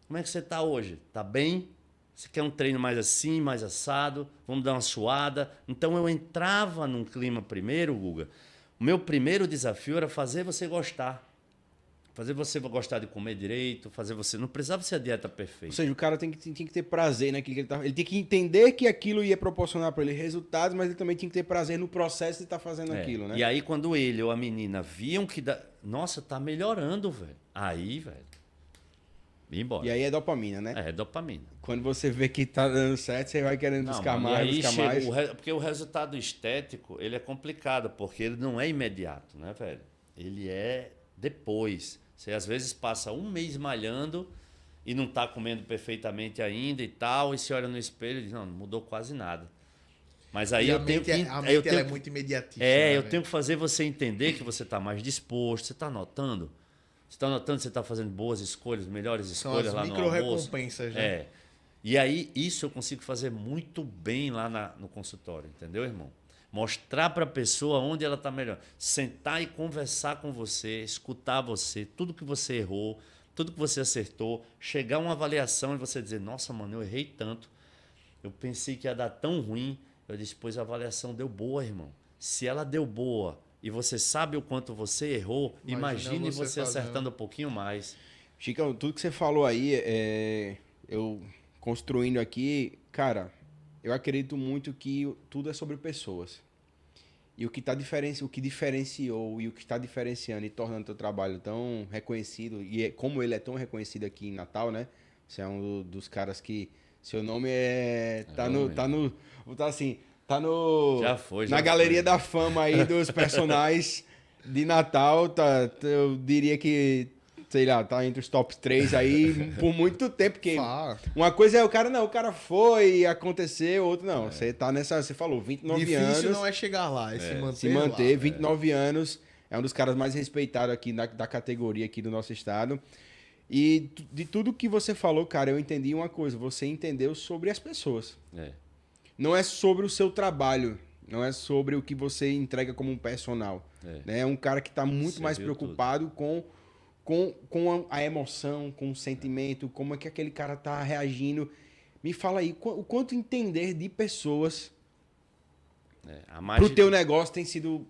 Como é que você tá hoje? Tá bem? Você quer um treino mais assim, mais assado? Vamos dar uma suada? Então eu entrava num clima primeiro, Guga. O meu primeiro desafio era fazer você gostar. Fazer você gostar de comer direito, fazer você... Não precisava ser a dieta perfeita. Ou seja, o cara tem que ter prazer naquilo que ele tá... Ele tem que entender que aquilo ia proporcionar para ele resultados, mas ele também tinha que ter prazer no processo de estar fazendo aquilo, né? E aí, quando ele ou a menina viam que... Nossa, tá melhorando, velho. Aí, velho... ia embora. E aí é dopamina, né? É dopamina. Quando você vê que tá dando certo, você vai querendo buscar mais, buscar mais. Porque o resultado estético, ele é complicado, porque ele não é imediato, né, velho? Ele é depois. Você às vezes passa um mês malhando e não tá comendo perfeitamente ainda e tal, e se olha no espelho e diz, não mudou quase nada. Mas aí a mente ela é muito imediatista. Eu tenho que fazer você entender que você tá mais disposto. Você tá notando? Você está notando que você está fazendo boas escolhas, melhores escolhas lá no almoço? São as micro-recompensas, né? É. E aí, isso eu consigo fazer muito bem lá no consultório, entendeu, irmão? Mostrar para a pessoa onde ela está melhor. Sentar e conversar com você, escutar você, tudo que você errou, tudo que você acertou, chegar a uma avaliação e você dizer, nossa, mano, eu errei tanto. Eu pensei que ia dar tão ruim. Eu disse, pois a avaliação deu boa, irmão. Se ela deu boa e você sabe o quanto você errou, imagine você acertando um pouquinho mais. Chicão, tudo que você falou aí, eu construindo aqui, cara, eu acredito muito que tudo é sobre pessoas. E o que diferenciou e o que está diferenciando e tornando o teu trabalho tão reconhecido, e como ele é tão reconhecido aqui em Natal, né? Você é um dos caras que seu nome na galeria da fama aí dos personagens de Natal, eu diria que, sei lá, tá entre os top 3 aí por muito tempo. Que uma coisa é o cara foi, aconteceu, outra não. Você tá nessa, você falou, 29 anos. Difícil não é chegar lá, se manter 29 anos, é um dos caras mais respeitados aqui da categoria aqui do nosso estado. E de tudo que você falou, cara, eu entendi uma coisa, você entendeu sobre as pessoas. Não é sobre o seu trabalho, não é sobre o que você entrega como um personal. Né? É um cara que está muito mais preocupado com a emoção, com o sentimento, como é que aquele cara está reagindo. Me fala aí, o quanto entender de pessoas pro teu negócio tem sido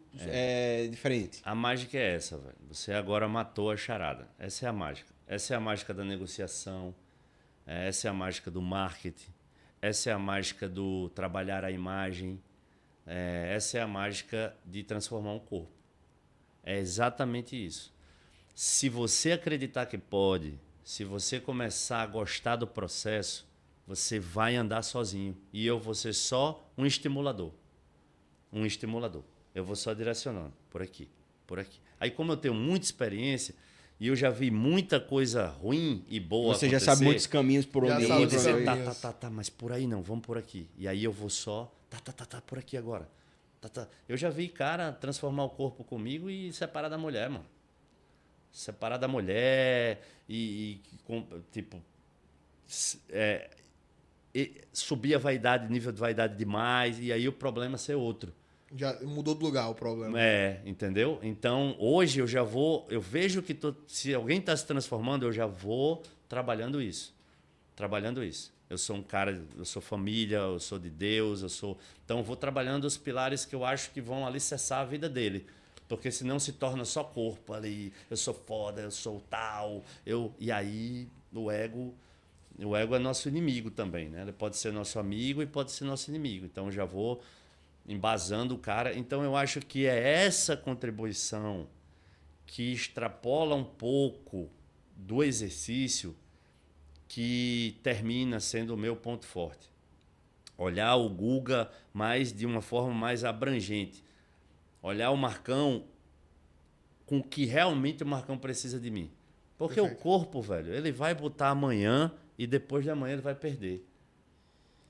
diferente. A mágica é essa, velho. Você agora matou a charada. Essa é a mágica. Essa é a mágica da negociação. Essa é a mágica do marketing. Essa é a mágica do trabalhar a imagem. Essa é a mágica de transformar um corpo. É exatamente isso. Se você acreditar que pode, se você começar a gostar do processo, você vai andar sozinho. E eu vou ser só um estimulador. Um estimulador. Eu vou só direcionando. Por aqui, por aqui. Aí, como eu tenho muita experiência e eu já vi muita coisa ruim e boa Você já sabe muitos caminhos por onde ir. Eu vou dizer, tá, mas por aí não, vamos por aqui. E aí eu vou só, por aqui agora. Eu já vi cara transformar o corpo comigo e separar da mulher, mano. Separar da mulher tipo... subir a vaidade, nível de vaidade demais, e aí o problema ser outro. Já mudou de lugar o problema. Entendeu? Então, hoje eu vejo que se alguém está se transformando, eu já vou trabalhando isso. Eu sou um cara, eu sou família, eu sou de Deus, então eu vou trabalhando os pilares que eu acho que vão alicerçar a vida dele. Porque senão se torna só corpo ali, eu sou foda, eu sou tal, e aí o ego é nosso inimigo também, né? Ele pode ser nosso amigo e pode ser nosso inimigo. Então eu já vou embasando o cara. Então, eu acho que é essa contribuição que extrapola um pouco do exercício que termina sendo o meu ponto forte. Olhar o Guga de uma forma mais abrangente. Olhar o Marcão com o que realmente o Marcão precisa de mim. Porque Perfeito. o corpo, velho, ele vai botar amanhã e depois de amanhã ele vai perder.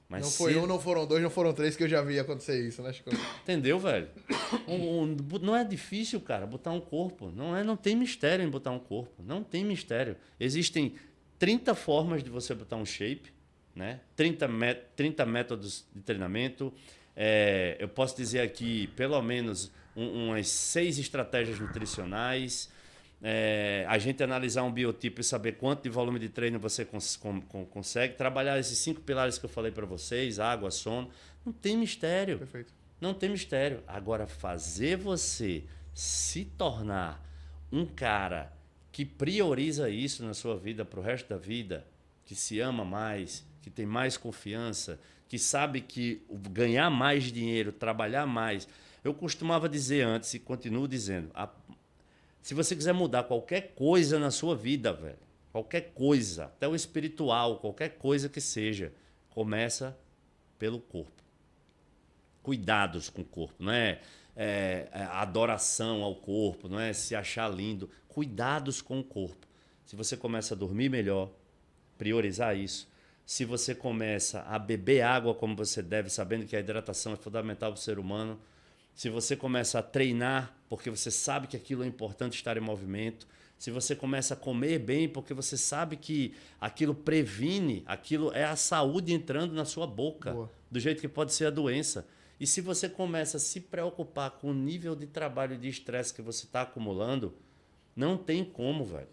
Mas Não foi um, não foram dois, não foram três que eu já vi acontecer isso, né, Chico? Entendeu, velho? Não é difícil, cara, botar um corpo. Não tem mistério em botar um corpo. Não tem mistério. Existem 30 formas de você botar um shape, né? 30 métodos de treinamento. Eu posso dizer aqui, pelo menos, umas 6 estratégias nutricionais. A gente analisar um biotipo e saber quanto de volume de treino você consegue. Trabalhar esses 5 pilares que eu falei para vocês, água, sono. Não tem mistério. Perfeito. Não tem mistério. Agora, fazer você se tornar um cara que prioriza isso na sua vida para o resto da vida, que se ama mais, que tem mais confiança, que sabe que ganhar mais dinheiro, trabalhar mais. Eu costumava dizer antes e continuo dizendo, se você quiser mudar qualquer coisa na sua vida, velho, qualquer coisa, até o espiritual, qualquer coisa que seja, começa pelo corpo. Cuidados com o corpo, não é, adoração ao corpo, não é se achar lindo. Cuidados com o corpo. Se você começa a dormir melhor, priorizar isso. Se você começa a beber água como você deve, sabendo que a hidratação é fundamental para o ser humano. Se você começa a treinar, porque você sabe que aquilo é importante estar em movimento. Se você começa a comer bem, porque você sabe que aquilo previne, aquilo é a saúde entrando na sua boca, Boa. do jeito que pode ser a doença. E se você começa a se preocupar com o nível de trabalho e de estresse que você está acumulando, não tem como, velho.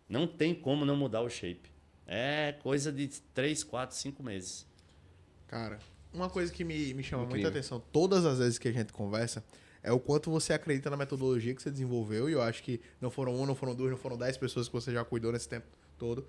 Não tem como não mudar o shape. É coisa de 3, 4, 5 meses. Cara, uma coisa que me chama Incrível. muita atenção, todas as vezes que a gente conversa, é o quanto você acredita na metodologia que você desenvolveu. E eu acho que não foram 1, não foram 2, não foram 10 pessoas que você já cuidou nesse tempo todo.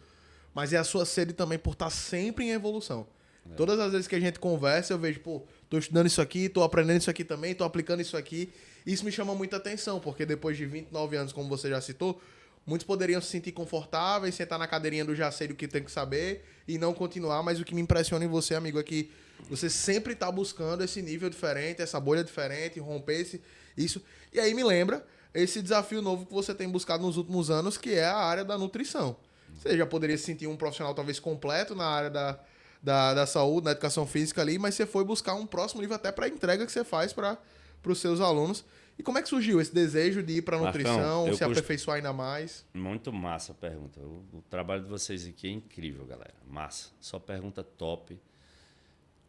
Mas é a sua sede também por estar sempre em evolução. Todas as vezes que a gente conversa, eu vejo, pô, tô estudando isso aqui, tô aprendendo isso aqui também, tô aplicando isso aqui. Isso me chama muita atenção, porque depois de 29 anos, como você já citou, muitos poderiam se sentir confortáveis, sentar na cadeirinha do já sei do que tem que saber e não continuar. Mas o que me impressiona em você, amigo, é que você sempre tá buscando esse nível diferente, essa bolha diferente, romper isso. E aí me lembra esse desafio novo que você tem buscado nos últimos anos, que é a área da nutrição. Você já poderia se sentir um profissional talvez completo na área da saúde, na educação física ali, mas você foi buscar um próximo nível até para a entrega que você faz para os seus alunos. E como é que surgiu esse desejo de ir para a nutrição, se aperfeiçoar ainda mais? Muito massa a pergunta. O trabalho de vocês aqui é incrível, galera. Massa. Só pergunta top.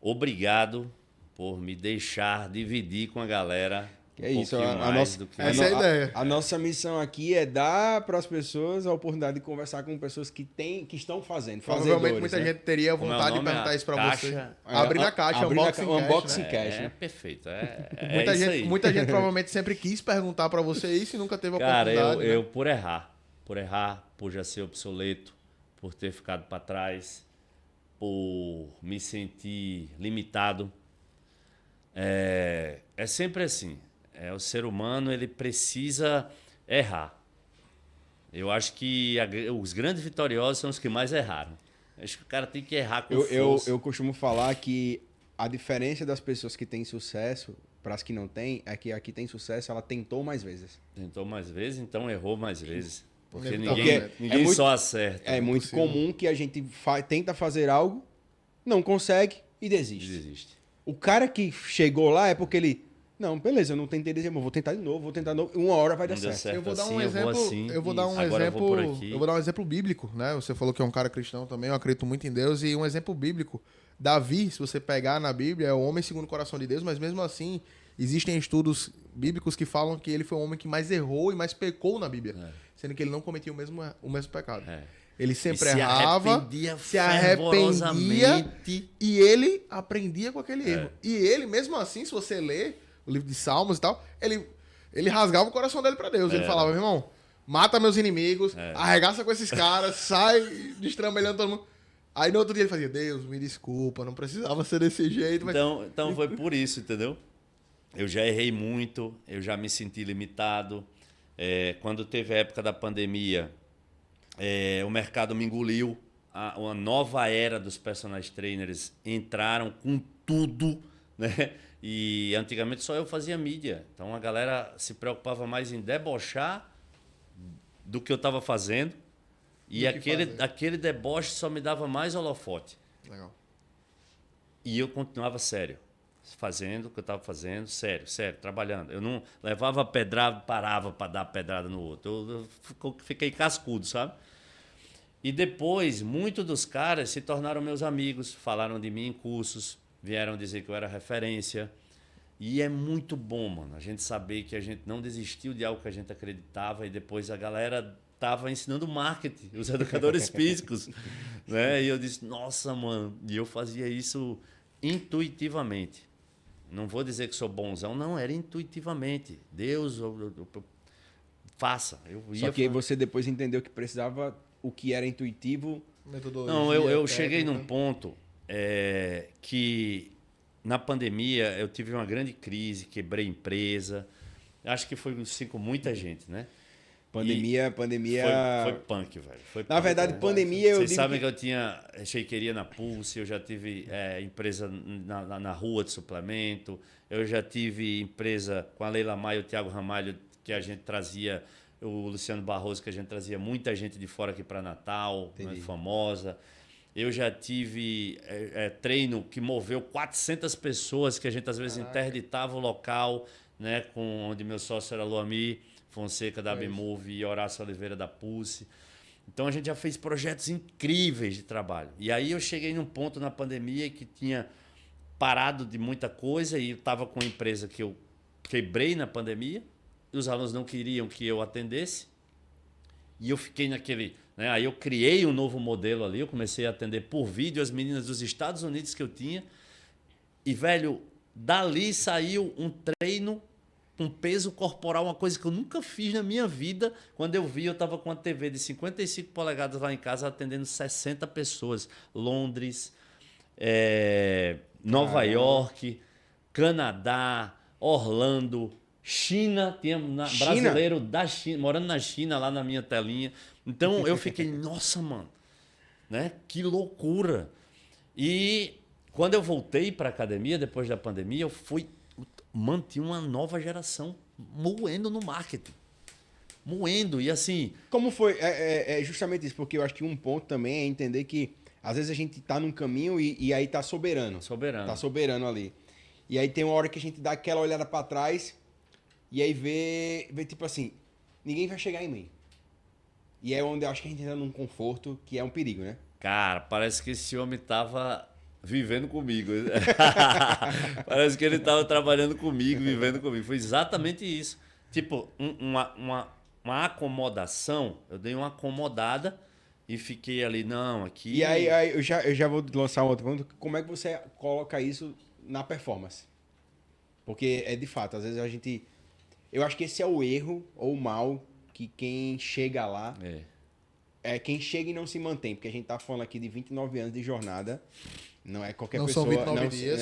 Obrigado por me deixar dividir com a galera É isso, pouquinho mais do que... essa é a ideia. A nossa missão aqui é dar para as pessoas a oportunidade de conversar com pessoas que estão fazendo, Provavelmente fazedores, muita né? gente teria Como é o vontade de nome? perguntar A isso para caixa. você. Abrir na caixa, Abrir unboxing na- cash, unboxing né? cash, né? Perfeito. Muita, isso gente, aí. muita gente provavelmente sempre quis perguntar para você isso e nunca teve a Cara, oportunidade. eu né? por errar, por já ser obsoleto, por ter ficado para trás, por me sentir limitado. É sempre assim. O ser humano, ele precisa errar. Eu acho que os grandes vitoriosos são os que mais erraram. Acho que o cara tem que errar com força. Eu costumo falar que a diferença das pessoas que têm sucesso para as que não têm é que a que tem sucesso, ela tentou mais vezes. Tentou mais vezes, então errou mais vezes. Porque Porque ninguém é muito- só acerta. É muito possível. comum que a gente tenta fazer algo, não consegue e desiste. Desiste. O cara que chegou lá é porque ele... Não, beleza, eu não tentei desse, mas vou tentar de novo, Uma hora vai dar Não deu certo. certo. Eu vou dar um assim, eu exemplo, vou assim, eu vou dar um isso. Agora eu vou por exemplo, aqui. eu vou dar um exemplo bíblico, né? Você falou que é um cara cristão também, eu acredito muito em Deus e um exemplo bíblico. Davi, se você pegar na Bíblia, é o homem segundo o coração de Deus, mas mesmo assim, existem estudos bíblicos que falam que ele foi o homem que mais errou e mais pecou na Bíblia, sendo que ele não cometia o mesmo pecado. É. Ele sempre E se errava, arrependia se arrependia fervorosamente. e ele aprendia com aquele erro. E ele, mesmo assim, se você ler o livro de Salmos e tal, ele rasgava o coração dele pra Deus. Ele falava, meu irmão, mata meus inimigos, arregaça com esses caras, sai destrambelhando todo mundo. Aí no outro dia ele fazia, Deus, me desculpa, não precisava ser desse jeito. Mas... Então foi por isso, entendeu? eu já errei muito, eu já me senti limitado. Quando teve a época da pandemia, o mercado me engoliu. Uma nova era dos personal trainers entraram com tudo, né? E antigamente só eu fazia mídia. Então a galera se preocupava mais em debochar do que eu estava fazendo. E aquele deboche só me dava mais holofote. Legal. E eu continuava sério, fazendo o que eu estava fazendo, sério, trabalhando. Eu não levava pedrada, parava para dar pedrada no outro. Eu fiquei cascudo, sabe? E depois, muitos dos caras se tornaram meus amigos, falaram de mim em cursos, vieram dizer que eu era referência. E é muito bom, mano, a gente saber que a gente não desistiu de algo que a gente acreditava e depois a galera tava ensinando marketing, os educadores físicos, né? E eu disse, nossa, mano, e eu fazia isso intuitivamente. Não vou dizer que sou bonzão, não, era intuitivamente. Deus, faça. Só que você depois entendeu que precisava o que era intuitivo. Não, eu cheguei num ponto que na pandemia eu tive uma grande crise, quebrei empresa. Acho que foi assim com muita gente, né? Pandemia. Foi punk, velho. Na verdade, pandemia eu Vocês sabem que eu tinha shakeria na Pulse, eu já tive empresa na rua de suplemento, eu já tive empresa com a Leila Maia e o Thiago Ramalho, que a gente trazia, o Luciano Barroso, que a gente trazia muita gente de fora aqui para Natal, né, famosa. Eu já tive treino que moveu 400 pessoas, que a gente às vezes interditava o local, né, onde meu sócio era Luami Fonseca da Bmove e Horácio Oliveira da Pulse. Então a gente já fez projetos incríveis de trabalho. E aí eu cheguei num ponto na pandemia que tinha parado de muita coisa e eu estava com uma empresa que eu quebrei na pandemia e os alunos não queriam que eu atendesse. E eu fiquei naquele... né? Aí eu criei um novo modelo ali, eu comecei a atender por vídeo as meninas dos Estados Unidos que eu tinha. E, velho, dali saiu um treino com peso corporal, uma coisa que eu nunca fiz na minha vida. Quando eu vi, eu estava com uma TV de 55 polegadas lá em casa, atendendo 60 pessoas. Londres, Nova York, Canadá, Orlando, China. Tinha brasileiro da China, morando na China, lá na minha telinha. Então, eu fiquei, nossa, mano, né? Que loucura. E quando eu voltei para a academia, depois da pandemia, eu mantive uma nova geração moendo no marketing. Moendo. E assim... Como foi? É justamente isso, porque eu acho que um ponto também é entender que às vezes a gente tá num caminho e aí tá soberano. Tá soberano ali. E aí tem uma hora que a gente dá aquela olhada para trás e aí vê tipo assim, ninguém vai chegar em mim. E é onde eu acho que a gente entra num conforto que é um perigo, né? Cara, parece que esse homem tava vivendo comigo. Parece que ele estava trabalhando comigo, vivendo comigo. Foi exatamente isso. Tipo, uma acomodação. Eu dei uma acomodada e fiquei ali, não, aqui... E aí eu já vou lançar um outro ponto. Como é que você coloca isso na performance? Porque de fato, às vezes a gente... Eu acho que esse é o erro ou o mal que quem chega lá... É quem chega e não se mantém. Porque a gente tá falando aqui de 29 anos de jornada... Não é qualquer pessoa... Não são 29 dias.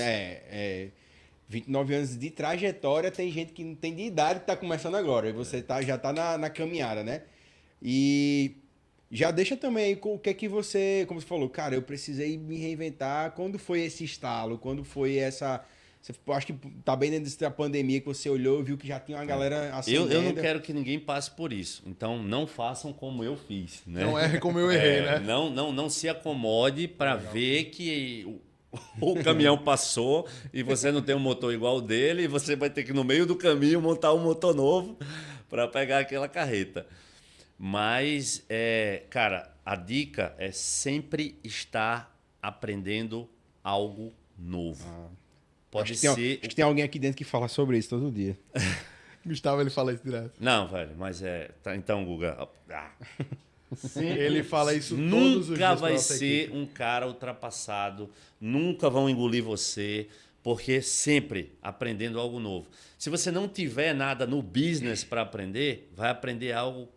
29 anos de trajetória, tem gente que não tem de idade que tá começando agora. E você já tá na caminhada, né? E já deixa também aí o que é que você... Como você falou, cara, eu precisei me reinventar. Quando foi esse estalo? Quando foi essa... Acho que tá bem dentro da pandemia que você olhou e viu que já tinha uma galera acendendo. Eu não quero que ninguém passe por isso. Então, não façam como eu fiz. Né? Não erre como eu errei, né? Não se acomode para ver que o caminhão passou e você não tem um motor igual o dele e você vai ter que, no meio do caminho, montar um motor novo para pegar aquela carreta. Mas, cara, a dica é sempre estar aprendendo algo novo. Pode ser... Acho que tem alguém aqui dentro que fala sobre isso todo dia. Gustavo, ele fala isso direto. Não, velho, mas então, Guga... Ele fala isso todos os dias. Nunca vai ser um cara ultrapassado, nunca vão engolir você, porque sempre aprendendo algo novo. Se você não tiver nada no business para aprender, vai aprender algo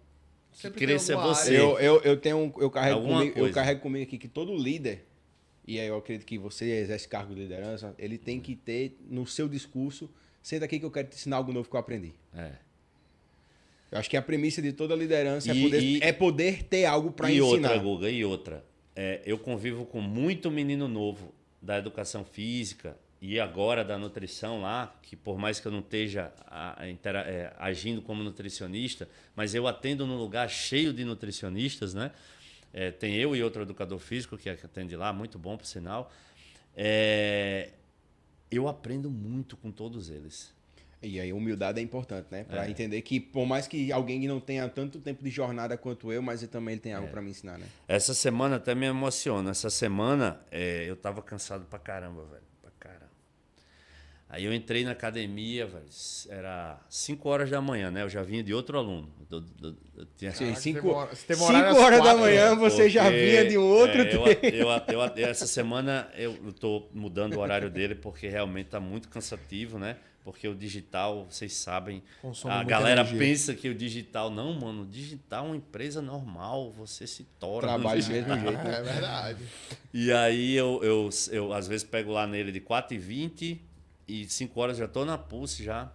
que cresça você. Eu carrego comigo aqui que todo líder, e aí eu acredito que você exerce cargo de liderança, ele tem que ter no seu discurso senta aqui que eu quero te ensinar algo novo que eu aprendi. É. Eu acho que a premissa de toda liderança é poder ter algo para ensinar. E outra, Guga, e outra. Eu convivo com muito menino novo da educação física e agora da nutrição lá, que por mais que eu não esteja agindo como nutricionista, mas eu atendo num lugar cheio de nutricionistas, né? Tem eu e outro educador físico que atende lá, muito bom, por sinal. Eu aprendo muito com todos eles. E aí, humildade é importante, né? Para entender que, por mais que alguém não tenha tanto tempo de jornada quanto eu, mas também ele tem algo para me ensinar, né? Essa semana até me emociona. Essa semana eu tava cansado pra caramba, velho. Pra caramba. Aí eu entrei na academia, velho. Era 5 horas da manhã, né? Eu já vinha de outro aluno. Sim, 5 horas horas da manhã você já vinha de um outro essa semana eu tô mudando o horário dele porque realmente tá muito cansativo, né? Porque o digital, vocês sabem, consome a muita galera energia. pensa que o digital... Não, mano, o digital é uma empresa normal, você se torna... Trabalha do mesmo jeito, né? É verdade. E aí eu às vezes pego lá nele de 4h20 e 5 horas já tô na Pulse já.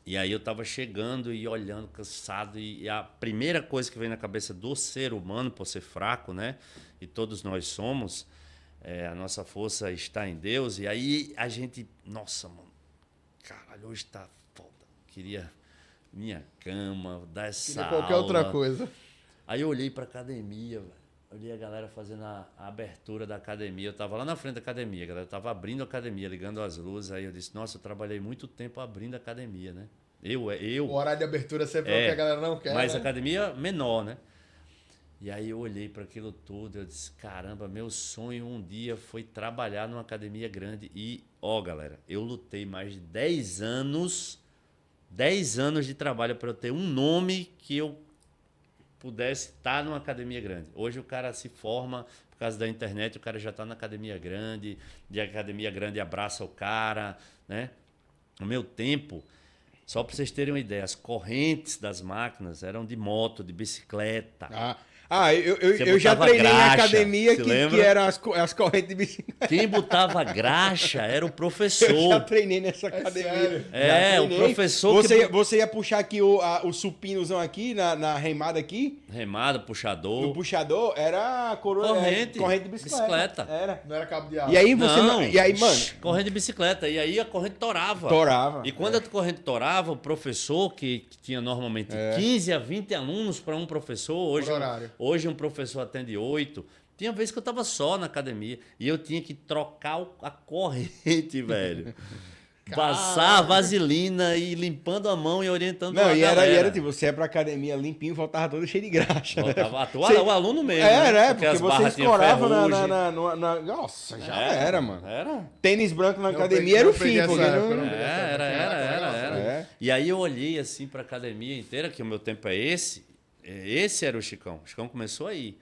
E aí eu tava chegando e olhando, cansado. E a primeira coisa que vem na cabeça do ser humano, por ser fraco, né? E todos nós somos, a nossa força está em Deus. E aí a gente... Nossa, mano. Caralho, hoje tá foda. Queria minha cama, dar essa Queria qualquer outra coisa. Aí eu olhei pra academia, velho. Olhei a galera fazendo a abertura da academia. Eu tava lá na frente da academia, a galera tava abrindo a academia, ligando as luzes. Aí eu disse, nossa, eu trabalhei muito tempo abrindo a academia, né? O horário de abertura sempre é o que a galera não quer, mas né? academia menor, né? E aí eu olhei para aquilo tudo, eu disse, caramba, meu sonho um dia foi trabalhar numa academia grande. E, galera, eu lutei mais de 10 anos de trabalho para eu ter um nome que eu pudesse estar numa academia grande. Hoje o cara se forma, por causa da internet, o cara já está na academia grande, de academia grande abraça o cara, né? No meu tempo, só para vocês terem uma ideia, as correntes das máquinas eram de moto, de bicicleta. Eu já treinei graxa, em academia que eram as correntes de bicicleta. Quem botava graxa era o professor. Eu já treinei nessa academia. O professor Você ia puxar aqui o supinozão aqui, na remada aqui. Remada, puxador. No puxador era corrente de bicicleta. Era. Não era cabo de água. E aí você... mano... Corrente de bicicleta. E aí a corrente torava. E quando a corrente torava, o professor, que tinha normalmente 15 a 20 alunos para um professor, hoje um professor atende 8. Tinha vez que eu tava só na academia e eu tinha que trocar a corrente, velho. Passar a vaselina e limpando a mão e orientando a galera. E era tipo, você ia pra academia limpinho, voltava todo cheio de graxa. Voltava o aluno mesmo. Porque você escorava Nossa, já era, mano. Era. Tênis branco na academia era o fim. Era. E aí eu olhei assim pra academia inteira, que o meu tempo é esse. Esse era o Chicão. O Chicão começou aí.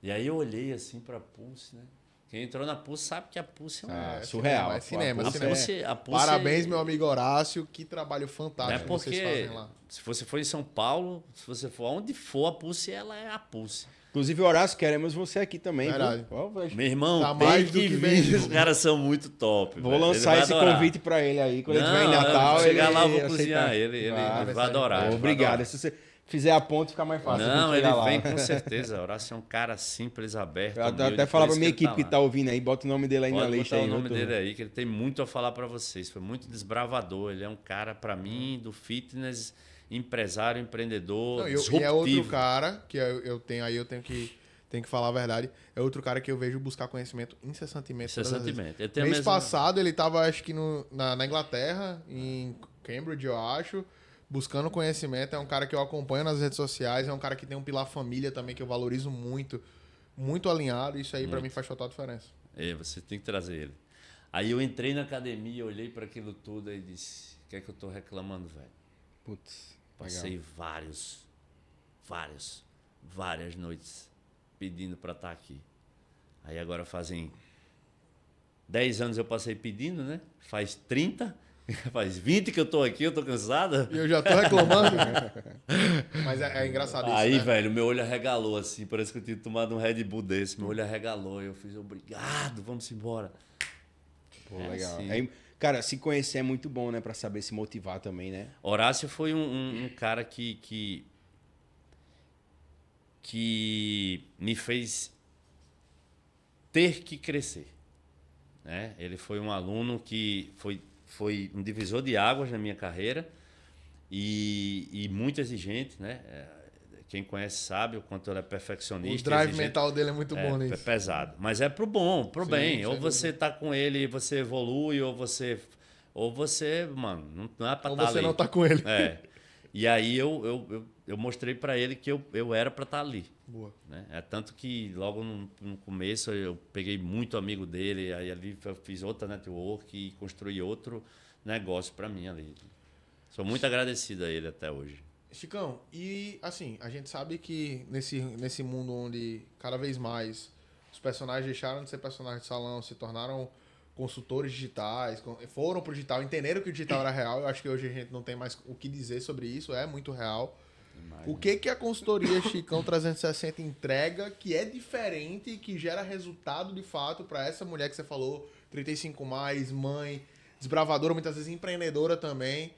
E aí eu olhei assim pra Pulse, né? Quem entrou na Pulse sabe que a Pulse é surreal. É cinema. A Pulse Parabéns, meu amigo Horácio. Que trabalho fantástico que vocês fazem lá. Se você for em São Paulo, se você for onde for, a Pulse, ela é a Pulse. Inclusive, Horácio, queremos você aqui também. Verdade. Meu irmão, tá tem mais do que que vir. Os caras são muito top. Vou lançar esse convite pra ele aí. Quando ele estiver em Natal, chegar lá, eu vou cozinhar ele. Ele vai adorar. Obrigado. Se você fizer a ponte, fica mais fácil. Não, ele vem com certeza. Horácio é um cara simples, aberto. Eu até falar pra minha equipe que tá ouvindo aí, bota o nome dele aí na lista. Bota o nome dele aí, que ele tem muito a falar pra vocês. Foi muito desbravador. Ele é um cara, pra mim, do fitness, empresário, empreendedor, disruptivo. E é outro cara que eu tenho que falar a verdade. É outro cara que eu vejo buscar conhecimento incessantemente. Mês passado ele tava, acho que na Inglaterra, em Cambridge, eu acho, buscando conhecimento. É um cara que eu acompanho nas redes sociais. É um cara que tem um pilar família também, que eu valorizo muito. Muito alinhado. Isso aí pra mim faz total diferença. Você tem que trazer ele. Aí eu entrei na academia, olhei para aquilo tudo e disse, o que é que eu tô reclamando, velho? Putz, passei várias noites pedindo para estar aqui. Aí agora fazem 10 anos eu passei pedindo, né? Faz 30, faz 20 que eu tô aqui, eu tô cansada. E eu já tô reclamando. Mas é engraçado isso, aí, né? velho, meu olho arregalou assim, parece que eu tinha tomado um Red Bull desse. Meu olho arregalou e eu fiz, obrigado, vamos embora. Pô, legal. Assim. Cara, se conhecer é muito bom, né? Pra saber se motivar também, né? Horácio foi um cara que me fez ter que crescer, né? Ele foi um aluno que foi um divisor de águas na minha carreira e muito exigente, né? Quem conhece sabe o quanto ele é perfeccionista. O drive exigente. mental dele é muito bom É nisso. pesado, mas é pro bom, pro Sim, bem. sem Ou você dúvida. tá com ele e você evolui, ou você, mano, não é pra Ou estar você ali. não tá com ele. É. E aí eu mostrei pra ele que eu era pra estar ali. Boa. Né? É tanto que logo no começo eu peguei muito amigo dele, aí ali eu fiz outra network e construí outro negócio pra mim ali. Sou muito agradecido a ele até hoje. Chicão, e assim, a gente sabe que nesse mundo onde cada vez mais os personagens deixaram de ser personagens de salão, se tornaram consultores digitais, foram pro digital, entenderam que o digital era real. Eu acho que hoje a gente não tem mais o que dizer sobre isso, é muito real. O que a consultoria Chicão 360 entrega que é diferente e que gera resultado de fato para essa mulher que você falou, 35 mais, mãe, desbravadora, muitas vezes empreendedora também,